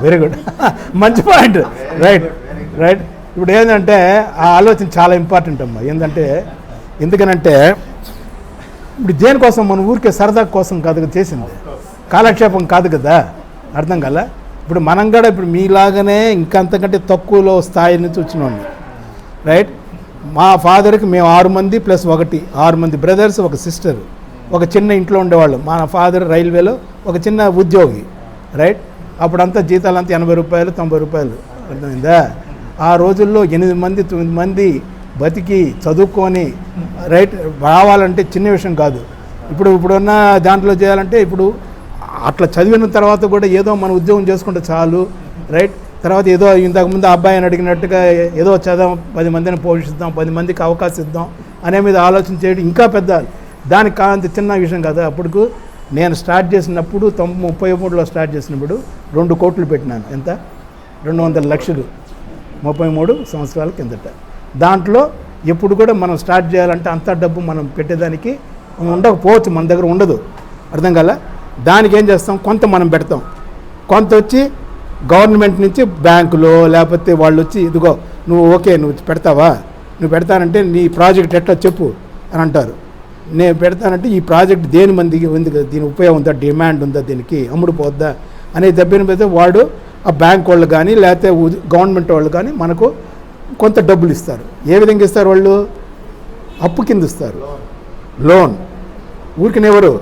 Very good, మంచి పాయింట్. Right right. ఇప్పుడు ఏంటంటే ఆ ఆలోచన చాలా ఇంపార్టెంట్ అమ్మా. ఏంటంటే ఎందుకనంటే ఇప్పుడు దేనికోసం, మన ఊరికే సరదా కోసం కాదు కదా చేసింది, కాలక్షేపం కాదు కదా, అర్థం కదా. ఇప్పుడు మనం కూడా ఇప్పుడు మీలాగానే ఇంకంతకంటే తక్కువలో స్థాయి నుంచి వచ్చినోండి, రైట్. మా ఫాదర్కి మేము 6 మంది ప్లస్ 1, 6 మంది బ్రదర్స్, ఒక సిస్టర్, ఒక చిన్న ఇంట్లో ఉండేవాళ్ళు. మా ఫాదర్ రైల్వేలో ఒక చిన్న ఉద్యోగి, రైట్. అప్పుడంతా జీతాలంతా 80 రూపాయలు 90 రూపాయలు, అర్థమైందా. ఆ రోజుల్లో 8 మంది 9 మంది బతికి చదువుకొని రైట్ రావాలంటే చిన్న విషయం కాదు. ఇప్పుడున్న దాంట్లో చేయాలంటే ఇప్పుడు అట్లా చదివిన తర్వాత కూడా ఏదో మన ఉద్యోగం చేసుకుంటే చాలు, రైట్. తర్వాత ఏదో ఇంతకుముందు అబ్బాయిని అడిగినట్టుగా ఏదో చదవం, 10 మందిని పోషిద్దాం, 10 మందికి అవకాశం ఇద్దాం అనే మీద ఆలోచన చేయడం ఇంకా పెద్ద, దానికి కాంత చిన్న విషయం కాదు. అప్పుడు నేను స్టార్ట్ చేసినప్పుడు 33లో స్టార్ట్ చేసినప్పుడు 2 కోట్లు పెట్టినాను. ఎంత? 200 లక్షలు 33 సంవత్సరాల కిందట. దాంట్లో ఎప్పుడు కూడా మనం స్టార్ట్ చేయాలంటే అంత డబ్బు మనం పెట్టేదానికి ఉండకపోవచ్చు, మన దగ్గర ఉండదు, అర్థం కాల. దానికి ఏం చేస్తాం, కొంత మనం పెడతాం, కొంత వచ్చి గవర్నమెంట్ నుంచి బ్యాంకులో లేకపోతే వాళ్ళు వచ్చి ఇదిగో నువ్వు ఓకే నువ్వు పెడతావా, నువ్వు పెడతానంటే నీ ప్రాజెక్ట్ ఎట్లా చెప్పు అని అంటారు. నేను పెడతానంటే ఈ ప్రాజెక్ట్ దేని మందికి ఉంది, దీని ఉపయోగం ఉందా, డిమాండ్ ఉందా, దీనికి అమ్ముడు పోద్దా అనే దెబ్బని పెడితే వాడు ఆ బ్యాంక్ వాళ్ళు కానీ లేకపోతే గవర్నమెంట్ వాళ్ళు కానీ మనకు కొంత డబ్బులు ఇస్తారు. ఏ విధంగా ఇస్తారు వాళ్ళు? అప్పు కింద ఇస్తారు, లోన్. ఊరికనేవరు,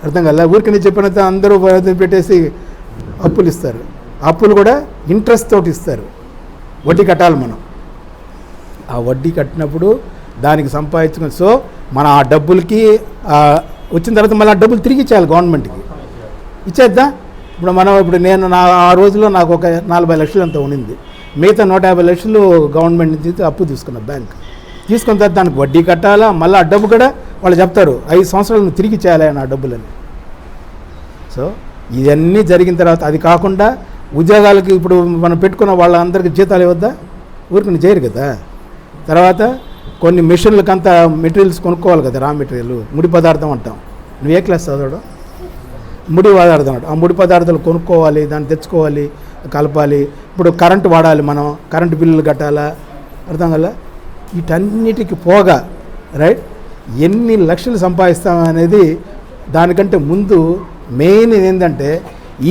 అర్థం కదా, ఊరికనే చెప్పినంత అందరూ పెట్టేసి అప్పులు ఇస్తారు. అప్పులు కూడా ఇంట్రెస్ట్ తోటి ఇస్తారు, వడ్డీ కట్టాలి మనం. ఆ వడ్డీ కట్టినప్పుడు దానికి సంపాదించుకుని, సో మన ఆ డబ్బులకి వచ్చిన తర్వాత మళ్ళీ ఆ డబ్బులు తిరిగి ఇచ్చేయాలి గవర్నమెంట్కి. ఇచ్చేద్దా? ఇప్పుడు నేను ఆ రోజులో నాకు ఒక 40 లక్షలు అంత ఉండింది, మిగతా 150 లక్షలు గవర్నమెంట్ నుంచి అప్పు తీసుకున్నా బ్యాంక్. తీసుకున్న తర్వాత దానికి వడ్డీ కట్టాలా, మళ్ళీ ఆ డబ్బు కూడా వాళ్ళు చెప్తారు 5 సంవత్సరాలు నువ్వు తిరిగి చేయాలి నా డబ్బులని. సో ఇవన్నీ జరిగిన తర్వాత అది కాకుండా ఉద్యోగాలకి ఇప్పుడు మనం పెట్టుకున్న వాళ్ళందరికీ జీతాలు ఇవ్వద్దా? ఊరికి చేయరు కదా. తర్వాత కొన్ని మిషన్లకు అంతా మెటీరియల్స్ కొనుక్కోవాలి కదా, రా మెటీరియల్, ముడి పదార్థం అంటాం. నువ్వు ఏ క్లాస్ చదవడం? ముడి పదార్థం అంటాం. ఆ ముడి పదార్థాలు కొనుక్కోవాలి, దాన్ని తెచ్చుకోవాలి, కలపాలి. ఇప్పుడు కరెంటు వాడాలి, మనం కరెంటు బిల్లులు కట్టాలా, అర్థం కదా. వీటన్నిటికి పోగా రైట్ ఎన్ని లక్షలు సంపాదిస్తాం అనేది దానికంటే ముందు మెయిన్ ఏంటంటే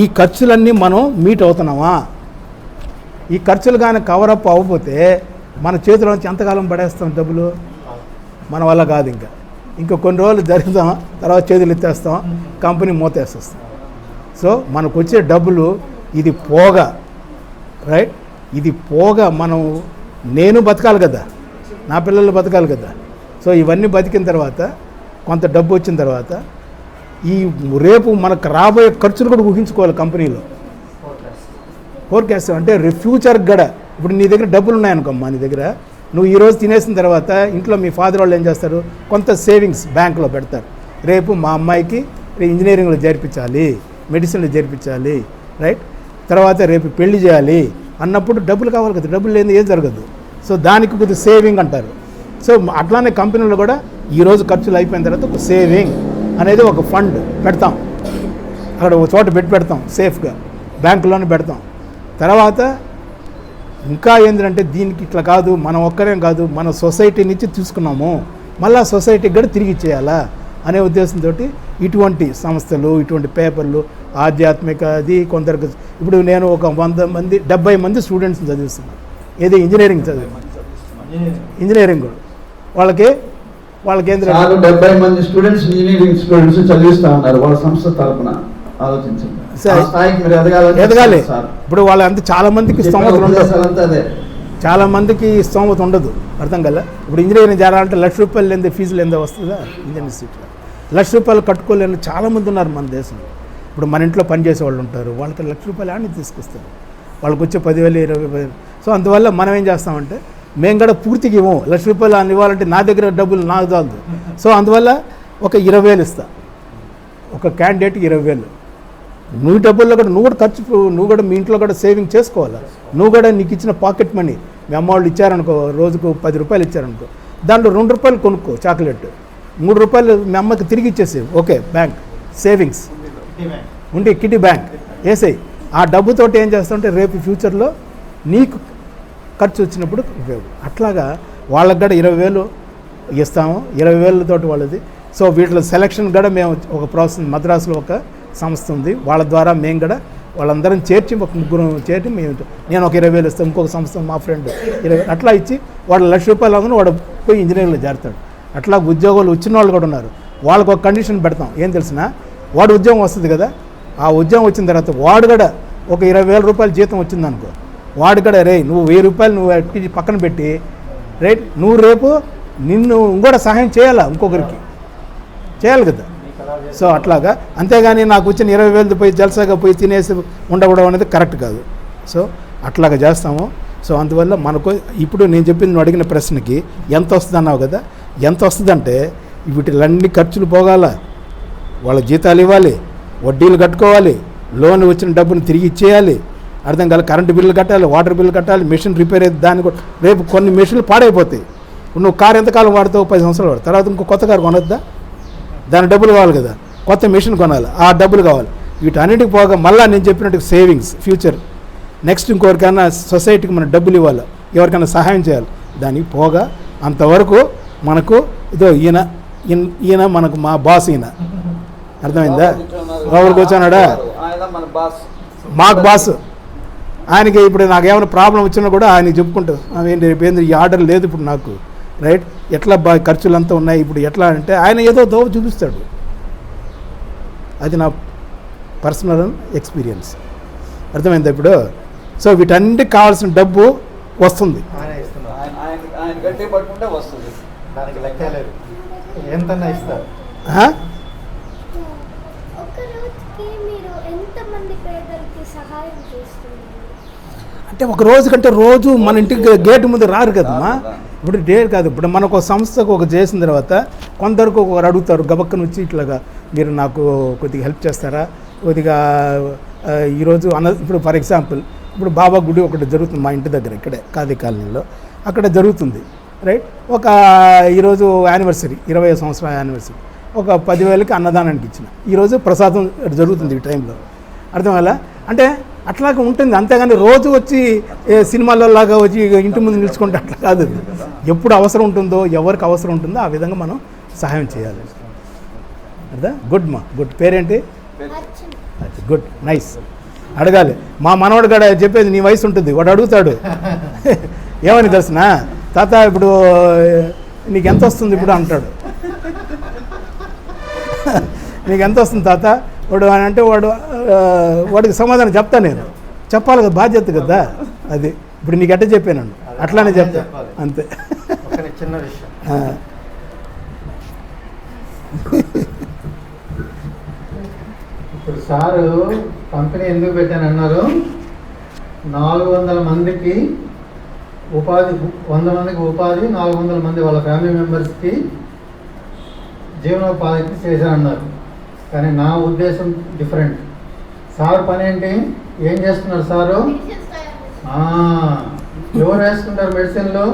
ఈ ఖర్చులన్నీ మనం మీట్ అవుతున్నామా? ఈ ఖర్చులు కానీ కవరప్ అవ్వకపోతే మన చేతిలోంచి ఎంతకాలం పడేస్తాం డబ్బులు? మన వల్ల కాదు. ఇంకా కొన్ని రోజులు జరుగుతాం, తర్వాత చేతులు ఎత్తేస్తాం, కంపెనీ మూతేస్తాం. సో మనకు వచ్చే డబ్బులు ఇది పోగా రైట్, ఇది పోగా నేను బతకాలి కదా, నా పిల్లలు బతకాలి కదా. సో ఇవన్నీ బతికిన తర్వాత కొంత డబ్బు వచ్చిన తర్వాత ఈ రేపు మనకు రాబోయే ఖర్చులు కూడా ఊహించుకోవాలి కంపెనీలో. ఫోర్కాస్ట్ అంటే ఫ్యూచర్ కూడా. ఇప్పుడు నీ దగ్గర డబ్బులు ఉన్నాయనుకోమ్మా, నీ దగ్గర నువ్వు ఈరోజు తినేసిన తర్వాత ఇంట్లో మీ ఫాదర్ వాళ్ళు ఏం చేస్తారు, కొంత సేవింగ్స్ బ్యాంకులో పెడతారు. రేపు మా అమ్మాయికి ఇంజనీరింగ్లో చేర్పించాలి, మెడిసిన్లో చేర్పించాలి రైట్, తర్వాత రేపు పెళ్లి చేయాలి అన్నప్పుడు డబ్బులు కావాలి కదా, డబ్బులు లేని ఏం జరగదు. సో దానికి కొద్దిగా సేవింగ్ అంటారు. సో అట్లానే కంపెనీలో కూడా ఈరోజు ఖర్చులు అయిపోయిన తర్వాత ఒక సేవింగ్ అనేది ఒక ఫండ్ పెడతాం, అక్కడ ఒక చోట పెడతాం సేఫ్గా, బ్యాంకులోనే పెడతాం. తర్వాత ఇంకా ఏంటంటే దీనికి ఇట్లా కాదు, మనం ఒక్కరేం కాదు, మన సొసైటీ నుంచి తీసుకున్నాము, మళ్ళీ సొసైటీకి కూడా తిరిగి ఇచ్చేయాలా అనే ఉద్దేశంతో ఇటువంటి సంస్థలు, ఇటువంటి పేపర్లు, ఆధ్యాత్మికది కొందరికి. ఇప్పుడు నేను ఒక 100 మంది 70 మంది స్టూడెంట్స్ని చదివిస్తున్నాను. ఏది ఇంజనీరింగ్ ఇంజనీరింగ్ వాళ్ళకి ఏంటంటే 70 మంది స్టూడెంట్స్ ఇంజనీరింగ్ స్టూడెంట్స్ చదివిస్తా ఉన్నారు వాళ్ళ సంస్థ తరపున. ఆలోచించండి, ఎదగాలి. ఇప్పుడు వాళ్ళ అంత చాలా మందికి స్తోమత ఉండదు, చాలా మందికి స్తోమత ఉండదు, అర్థం కదా. ఇప్పుడు ఇంజనీరింగ్ చేరాలంటే ₹1,00,000 లేని ఫీజులు ఎంత వస్తుందా? ఇంజనీరింగ్ సీట్లో ₹1,00,000 కట్టుకోలేని చాలామంది ఉన్నారు మన దేశంలో. ఇప్పుడు మన ఇంట్లో పనిచేసే వాళ్ళు ఉంటారు, వాళ్ళకి ₹1,00,000 ఆడిని తీసుకొస్తారు, వాళ్ళకి వచ్చే 10,000 20,000. సో అందువల్ల మనం ఏం చేస్తామంటే మేము కూడా పూర్తిగా ఇవ్వము. ₹1,00,000 అని ఇవ్వాలంటే నా దగ్గర డబ్బులు నాకు చాలదు. సో అందువల్ల ఒక 20,000 ఇస్తా, ఒక క్యాండిడేట్కి 20,000. నువ్వు డబ్బుల్లో కూడా నువ్వు కూడా ఖర్చు, నువ్వు కూడా మీ ఇంట్లో కూడా సేవింగ్ చేసుకోవాలి. నువ్వు కూడా నీకు ఇచ్చిన పాకెట్ మనీ మీ అమ్మ వాళ్ళు ఇచ్చారనుకో, రోజుకు ₹10 ఇచ్చారనుకో, దాంట్లో ₹2 కొనుక్కో చాక్లెట్, ₹3 మీ అమ్మకి తిరిగి ఇచ్చేసేవి. ఓకే, బ్యాంక్ సేవింగ్స్ ఉంటే కిడ్డీ బ్యాంక్ వేసేయి. ఆ డబ్బుతోటి ఏం చేస్తామంటే రేపు ఫ్యూచర్లో నీకు ఖర్చు వచ్చినప్పుడు ఉపయోగం. అట్లాగా వాళ్ళకి కూడా 20,000 ఇస్తాము, 20,000 వాళ్ళది. సో వీటిలో సెలక్షన్ కూడా మేము ఒక ప్రాసెస్, మద్రాసులో ఒక సంస్థ ఉంది, వాళ్ళ ద్వారా మేము కూడా వాళ్ళందరం చేర్చి ఒక 3 చేర్చి నేను ఒక 20,000 ఇస్తాను, ఇంకొక సంస్థ మా ఫ్రెండ్ 20,000 అట్లా ఇచ్చి వాడు ₹1,00,000 అవును, వాడు పోయి ఇంజనీరింగ్లో చేరుతాడు. అట్లా ఉద్యోగాలు వచ్చిన వాళ్ళు కూడా ఉన్నారు. వాళ్ళకు ఒక కండిషన్ పెడతాం, ఏం తెలిసినా వాడు ఉద్యోగం వస్తుంది కదా, ఆ ఉద్యోగం వచ్చిన తర్వాత వాడు కూడా ఒక ₹20,000 జీతం వచ్చిందనుకో, వాడు కూడా నువ్వు ₹1,000 నువ్వు పక్కన పెట్టి రైట్, నువ్వు రేపు నిన్ను ఇంకోటి సహాయం చేయాలా, ఇంకొకరికి చేయాలి కదా. సో అట్లాగా, అంతేగాని నాకు వచ్చిన 20,000 పోయి జల్సాగా పోయి తినేసి ఉండకూడదు అనేది కరెక్ట్ కాదు. సో అట్లాగా చేస్తాము. సో అందువల్ల మనకు ఇప్పుడు నేను చెప్పింది, నువ్వు అడిగిన ప్రశ్నకి ఎంత వస్తుంది అన్నావు కదా, ఎంత వస్తుందంటే వీటిలన్నీ ఖర్చులు పోగాల, వాళ్ళ జీతాలు ఇవ్వాలి, వడ్డీలు కట్టుకోవాలి, లోన్ వచ్చిన డబ్బుని తిరిగి ఇచ్చేయాలి, అర్థం కాదు, కరెంటు బిల్లు కట్టాలి, వాటర్ బిల్లు కట్టాలి, మెషిన్ రిపేర్ అయితే దాన్ని కూడా రేపు కొన్ని మెషిన్లు పాడైపోతాయి. నువ్వు కారు ఎంతకాలం వాడుతావు? 10 సంవత్సరాలు వాడు, తర్వాత ఇంకో కొత్త కారు కొనొద్దా? దాని డబ్బులు కావాలి కదా, కొత్త మెషిన్ కొనాలి, ఆ డబ్బులు కావాలి. వీటన్నిటికి పోగా మళ్ళీ నేను చెప్పినట్టు సేవింగ్స్ ఫ్యూచర్, నెక్స్ట్ ఇంకొకరికైనా సొసైటీకి మనం డబ్బులు ఇవ్వాలి, ఎవరికైనా సహాయం చేయాలి, దానికి పోగా అంతవరకు మనకు ఇదో ఈయన మనకు మా బాస్, ఈయన అర్థమైందా? ఎవరు కూర్చోన్నాడా? మాకు బాస్. ఆయనకి ఇప్పుడు నాకు ఏమైనా ప్రాబ్లం వచ్చినా కూడా ఆయనకి చెప్పుకుంటాం, ఏంటి రేపు ఏంది ఈ ఆర్డర్ లేదు ఇప్పుడు నాకు రైట్, ఎట్లా ఖర్చులు అంతా ఉన్నాయి ఇప్పుడు ఎట్లా అంటే ఆయన ఏదో దోవ చూపిస్తాడు. అది నా పర్సనల్ ఎక్స్పీరియన్స్, అర్థమైందా ఇప్పుడు? సో వీటన్నిటికి కావాల్సిన డబ్బు వస్తుంది. అంటే ఒక రోజు కంటే రోజు మన ఇంటికి గేటు ముందు రారు కదమ్మా. ఇప్పుడు డేర్ కాదు, ఇప్పుడు మనకు ఒక సంస్థకు ఒక చేసిన తర్వాత కొందరికి ఒకరు అడుగుతారు గబక్కన వచ్చి ఇట్లాగా మీరు నాకు కొద్దిగా హెల్ప్ చేస్తారా, కొద్దిగా ఈరోజు ఇప్పుడు ఫర్ ఎగ్జాంపుల్ ఇప్పుడు బాబా గుడి ఒకటి జరుగుతుంది మా ఇంటి దగ్గర ఇక్కడే కాది కాలనీలో, అక్కడ జరుగుతుంది రైట్. ఒక ఈరోజు యానివర్సరీ 20వ సంవత్సరం యానివర్సరీ, ఒక 10,000కి అన్నదానానికి ఇచ్చిన. ఈరోజు ప్రసాదం జరుగుతుంది ఈ టైంలో, అర్థమయ్యేలా అంటే అట్లాగే ఉంటుంది. అంతేగాని రోజు వచ్చి సినిమాల్లో లాగా వచ్చి ఇంటి ముందు నిలుచుకుంటే అట్లా కాదు. ఎప్పుడు అవసరం ఉంటుందో ఎవరికి అవసరం ఉంటుందో ఆ విధంగా మనం సహాయం చేయాలి. అర్థా? గుడ్ మా గుడ్. పేరేంటి? Good, nice. అడగాలి. మా మనవాడు కూడా చెప్పేది నీ వయసు ఉంటుంది, వాడు అడుగుతాడు ఏమని తెలిసిన తాత ఇప్పుడు నీకు ఎంత వస్తుంది ఇప్పుడు అంటాడు. నీకు ఎంత వస్తుంది తాత వాడు అని అంటే వాడికి సమాధానం చెప్తా, నేను చెప్పాలి కదా, బాధ్యత కదా అది. ఇప్పుడు నీకు ఎట్ట చెప్పాను అట్లానే చెప్తా అంతే. చిన్న విషయం, ఇప్పుడు సారు కంపెనీ ఎందుకు పెట్టానన్నారు, 400 మందికి ఉపాధి, 100 మందికి ఉపాధి, 400 మంది వాళ్ళ ఫ్యామిలీ మెంబర్స్కి జీవనోపాధికి చేశారన్నారు. కానీ నా ఉద్దేశం డిఫరెంట్. సార్ పని ఏంటి, ఏం చేస్తున్నారు సారు? ఎవరు వేసుకుంటారు మెడిసిన్లు?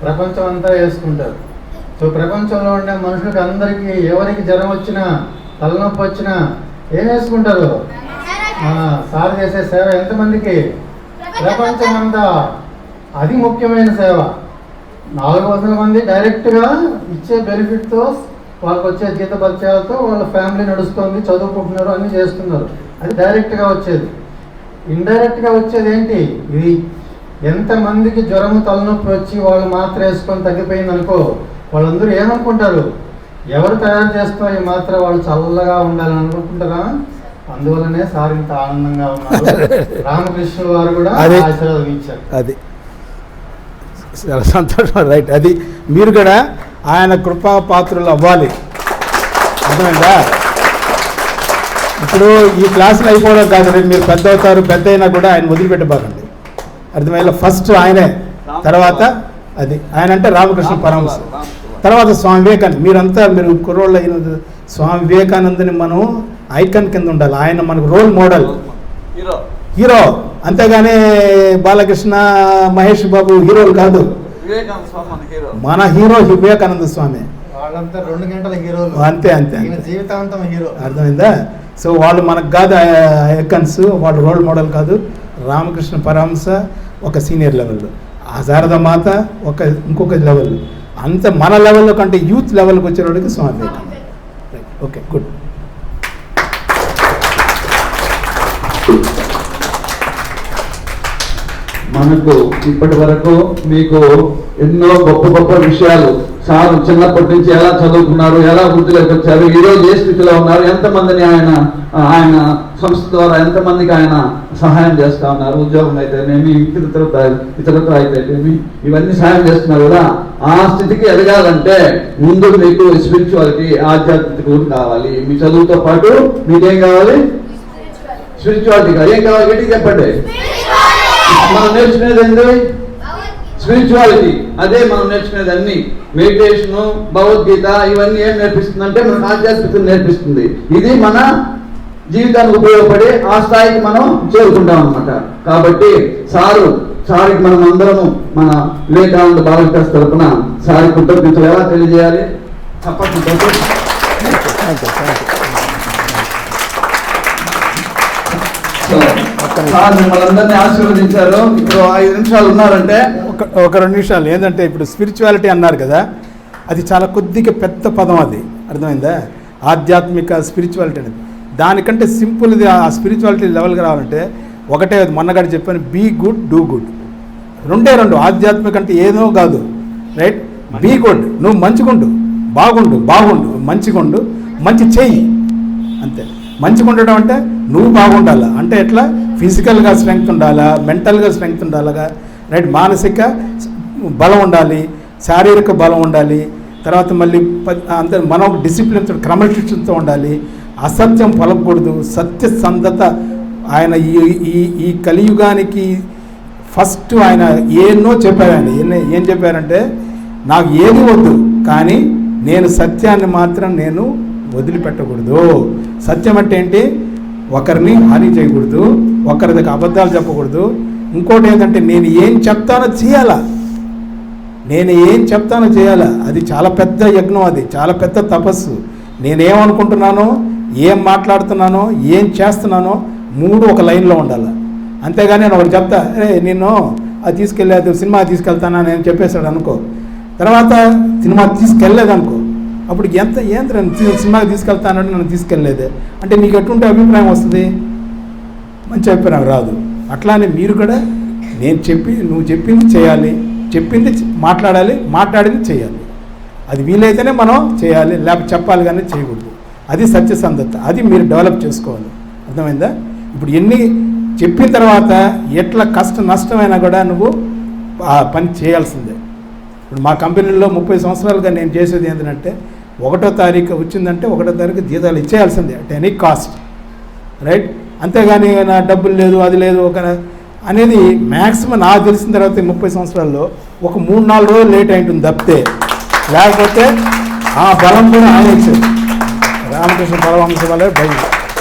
ప్రపంచం అంతా వేసుకుంటారు. సో ప్రపంచంలో ఉండే మనుషులకి అందరికీ ఎవరికి జ్వరం వచ్చినా తలనొప్పి వచ్చినా ఏం వేసుకుంటారు? సార్ చేసే సేవ ఎంతమందికి? ప్రపంచం అంతా. అది ముఖ్యమైన సేవ. 400 మంది డైరెక్ట్గా ఇచ్చే బెనిఫిట్తో వాళ్ళకి వచ్చే జీతభత్యాలతో వాళ్ళ ఫ్యామిలీ నడుస్తుంది, చదువుకుంటున్నారు, అన్నీ చేస్తున్నారు. అది డైరెక్ట్గా వచ్చేది. ఇండైరెక్ట్గా వచ్చేది ఏంటి? ఇది ఎంతమందికి జ్వరము తలనొప్పి వచ్చి వాళ్ళు మాత్ర వేసుకొని తగ్గిపోయింది అనుకో, వాళ్ళందరూ ఏమనుకుంటారు? ఎవరు తయారు చేస్తున్నారు ఈ మాత్ర, వాళ్ళు చల్లగా ఉండాలని అనుకుంటారా? అందువల్లనే సార్ ఇంత ఆనందంగా ఉన్నారు. రామకృష్ణ వారు కూడా ఆశీర్వదించారు. అది సంతోషం, రైట్. అది మీరు కూడా ఆయన కృపా పాత్రలు అవ్వాలి, అర్థమైందా? ఇప్పుడు ఈ క్లాసులు అయిపోవడం కాదు, రేపు మీరు పెద్ద అవుతారు, పెద్ద అయినా కూడా ఆయన వదిలిపెట్టబాకండి, అర్థమైనా? ఫస్ట్ ఆయనే, తర్వాత అది ఆయన అంటే రామకృష్ణ పరమహంస, తర్వాత స్వామి వివేకానంద. మీరు కుర్రోళ్ళు అయిన స్వామి వివేకానందని మనం ఐకాన్ కింద ఉండాలి. ఆయన మనకు రోల్ మోడల్, హీరో. అంతేగాని బాలకృష్ణ, మహేష్ బాబు హీరోలు కాదు, మన హీరో వివేకానంద స్వామి. వాళ్ళంతా 2 గంటల హీరోలు, అంతే అంతే జీవితాంతం హీరో, అర్థమైందా? సో వాళ్ళు మనకు కాదు ఐకాన్స్, వాళ్ళు రోల్ మోడల్ కాదు. రామకృష్ణ పరమహంస ఒక సీనియర్ లెవెల్లో, ఆ శారద మాత ఇంకొక లెవెల్, అంత మన లెవెల్లో కంటే యూత్ లెవెల్కి వచ్చేవాడికి స్వామి వివేకానంద. Okay, good. మనకు ఇప్పటి వరకు మీకు ఎన్నో గొప్ప గొప్ప విషయాలు, సార్ చిన్నప్పటి నుంచి ఎలా చదువుకున్నారు, ఎలా వృత్తిలోకి వచ్చారు, ఈరోజు ఏ స్థితిలో ఉన్నారు, ఎంతమందిని ఆయన సంస్థ ద్వారా ఎంతమందికి ఆయన సహాయం చేస్తా ఉన్నారు, ఉద్యోగం అయితేనేమి, ఇతరత్ర అయితేనేమి, ఇవన్నీ సహాయం చేస్తున్నారు కదా. ఆ స్థితికి ఎదగాలంటే ముందు మీకు స్పిరిచువాలిటీ, ఆధ్యాత్మిక గురి కావాలి. మీ చదువుతో పాటు మీకేం కావాలి? స్పిరిచువాలిటీ కావాలి. ఏం కావాలి గట్టిగా చెప్పండి. మనం నేర్చుకునేది ఏంటి? స్పిరిచువాలిటీ. అదే మనం నేర్చుకునేది అన్ని. మెడిటేషన్, భగవద్గీత ఇవన్నీ ఏం నేర్పిస్తుంది అంటే మనకు ఆధ్యాత్మికత నేర్పిస్తుంది. ఇది మన జీవితానికి ఉపయోగపడి ఆ స్థాయికి మనం చేరుకుంటాం అన్నమాట. కాబట్టి సారికి మనం అందరము మన వివేకానంద బాలవికాస్ తరఫున సారి కృతజ్ఞతలు ఎలా తెలియజేయాలి? తప్పకుండా సార్ మిమ్మల్ని అందరినీ ఆశీర్వదించారు. ఇప్పుడు 5 నిమిషాలు ఉన్నారంటే ఒక 2 నిమిషాలు. ఏంటంటే ఇప్పుడు స్పిరిచువాలిటీ అన్నారు కదా, అది చాలా కొద్దిగా పెద్ద పదం, అది అర్థమైందా? ఆధ్యాత్మిక స్పిరిచువాలిటీ అనేది దానికంటే సింపుల్ది. ఆ స్పిరిచువాలిటీ లెవెల్కి రావాలంటే ఒకటే, మొన్నగాడు చెప్పాను, బీ గుడ్ డూ గుడ్. 2 ఆధ్యాత్మిక అంటే ఏదో కాదు, రైట్? బీ గుడ్, నువ్వు మంచిగుండు, బాగుండు, మంచిగుండు, మంచి చెయ్యి, అంతే. మంచిగా ఉండడం అంటే నువ్వు బాగుండాలా, అంటే ఎట్లా? ఫిజికల్గా స్ట్రెంగ్త్ ఉండాలా, మెంటల్గా స్ట్రెంగ్త్ ఉండాలిగా, రైట్? మానసిక బలం ఉండాలి, శారీరక బలం ఉండాలి, తర్వాత మళ్ళీ అంత మనం డిసిప్లిన్తో క్రమశిక్షణతో ఉండాలి, అసత్యం పలకూడదు, సత్యసంధత. ఆయన ఈ కలియుగానికి ఫస్ట్ ఆయన ఎన్నో చెప్పారు. ఆయన ఏం చెప్పారంటే, నాకు ఏది వద్దు కానీ నేను సత్యాన్ని మాత్రం నేను వదిలిపెట్టకూడదు. సత్యం అంటే ఏంటి? ఒకరిని హాని చేయకూడదు, ఒకరి దగ్గర అబద్ధాలు చెప్పకూడదు. ఇంకోటి ఏంటంటే, నేను ఏం చెప్తానో చేయాలా, నేను ఏం చెప్తానో చేయాలా. అది చాలా పెద్ద యజ్ఞం, అది చాలా పెద్ద తపస్సు. నేనేమనుకుంటున్నానో, ఏం మాట్లాడుతున్నానో, ఏం చేస్తున్నానో మూడు ఒక లైన్లో ఉండాలి. అంతేగాని నేను ఒకటి చెప్తా, నిన్ను అది తీసుకెళ్ళలేదు, సినిమా తీసుకెళ్తానా నేను చెప్పేశాడు అనుకో, తర్వాత సినిమా తీసుకెళ్ళలేదనుకో, అప్పుడు ఏంద్ర సినిమాకి తీసుకెళ్తానంటే నన్ను తీసుకెళ్ళలేదే అంటే నీకు ఎటువంటి అభిప్రాయం వస్తుంది? మంచి అభిప్రాయం రాదు. అట్లానే మీరు కూడా నువ్వు చెప్పింది చేయాలి, చెప్పింది మాట్లాడాలి, మాట్లాడింది చేయాలి. అది వీలైతేనే మనం చేయాలి, లేకపోతే చెప్పాలి కానీ చేయకూడదు. అది సత్యసంధత, అది మీరు డెవలప్ చేసుకోవాలి. అర్థమైందా? ఇప్పుడు ఎన్ని చెప్పిన తర్వాత ఎట్లా కష్ట నష్టమైనా కూడా నువ్వు ఆ పని చేయాల్సిందే. ఇప్పుడు మా కంపెనీలో 30 సంవత్సరాలుగా నేను చేసేది ఏంటంటే, 1వ తారీఖు వచ్చిందంటే 1వ తారీఖు జీతాలు ఇచ్చేయాల్సిందే అట్ ఎనీ కాస్ట్, రైట్? అంతేగాని నా డబ్బులు లేదు, అది లేదు ఒక అనేది మ్యాక్సిమం నాకు తెలిసిన తర్వాత 30 సంవత్సరాల్లో ఒక 3-4 రోజులు లేట్ అయింటుంది తప్పితే, లేకపోతే ఆ బలం కూడా ఆయన ఇచ్చారు, రామకృష్ణ పరమహంస వల్ల భయం.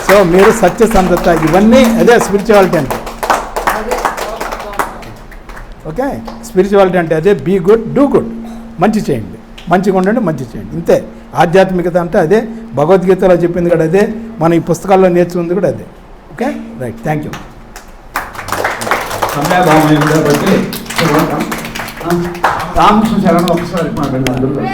సో మీరు సత్యసంధత, ఇవన్నీ అదే స్పిరిచువాలిటీ అంటే. ఓకే, స్పిరిచువాలిటీ అంటే అదే, బీ గుడ్, డూ గుడ్, మంచి చేయండి, మంచిగా ఉండండి, మంచి చేయండి, ఇంతే. ఆధ్యాత్మికత అంటే అదే, భగవద్గీతలో చెప్పింది కూడా అదే, మన ఈ పుస్తకాల్లో నేర్చుకుంది కూడా అదే. Okay, right, thank you. సమయభావం బట్టి రామకృష్ణ శరణ ఒకసారి మాట్లాడండి.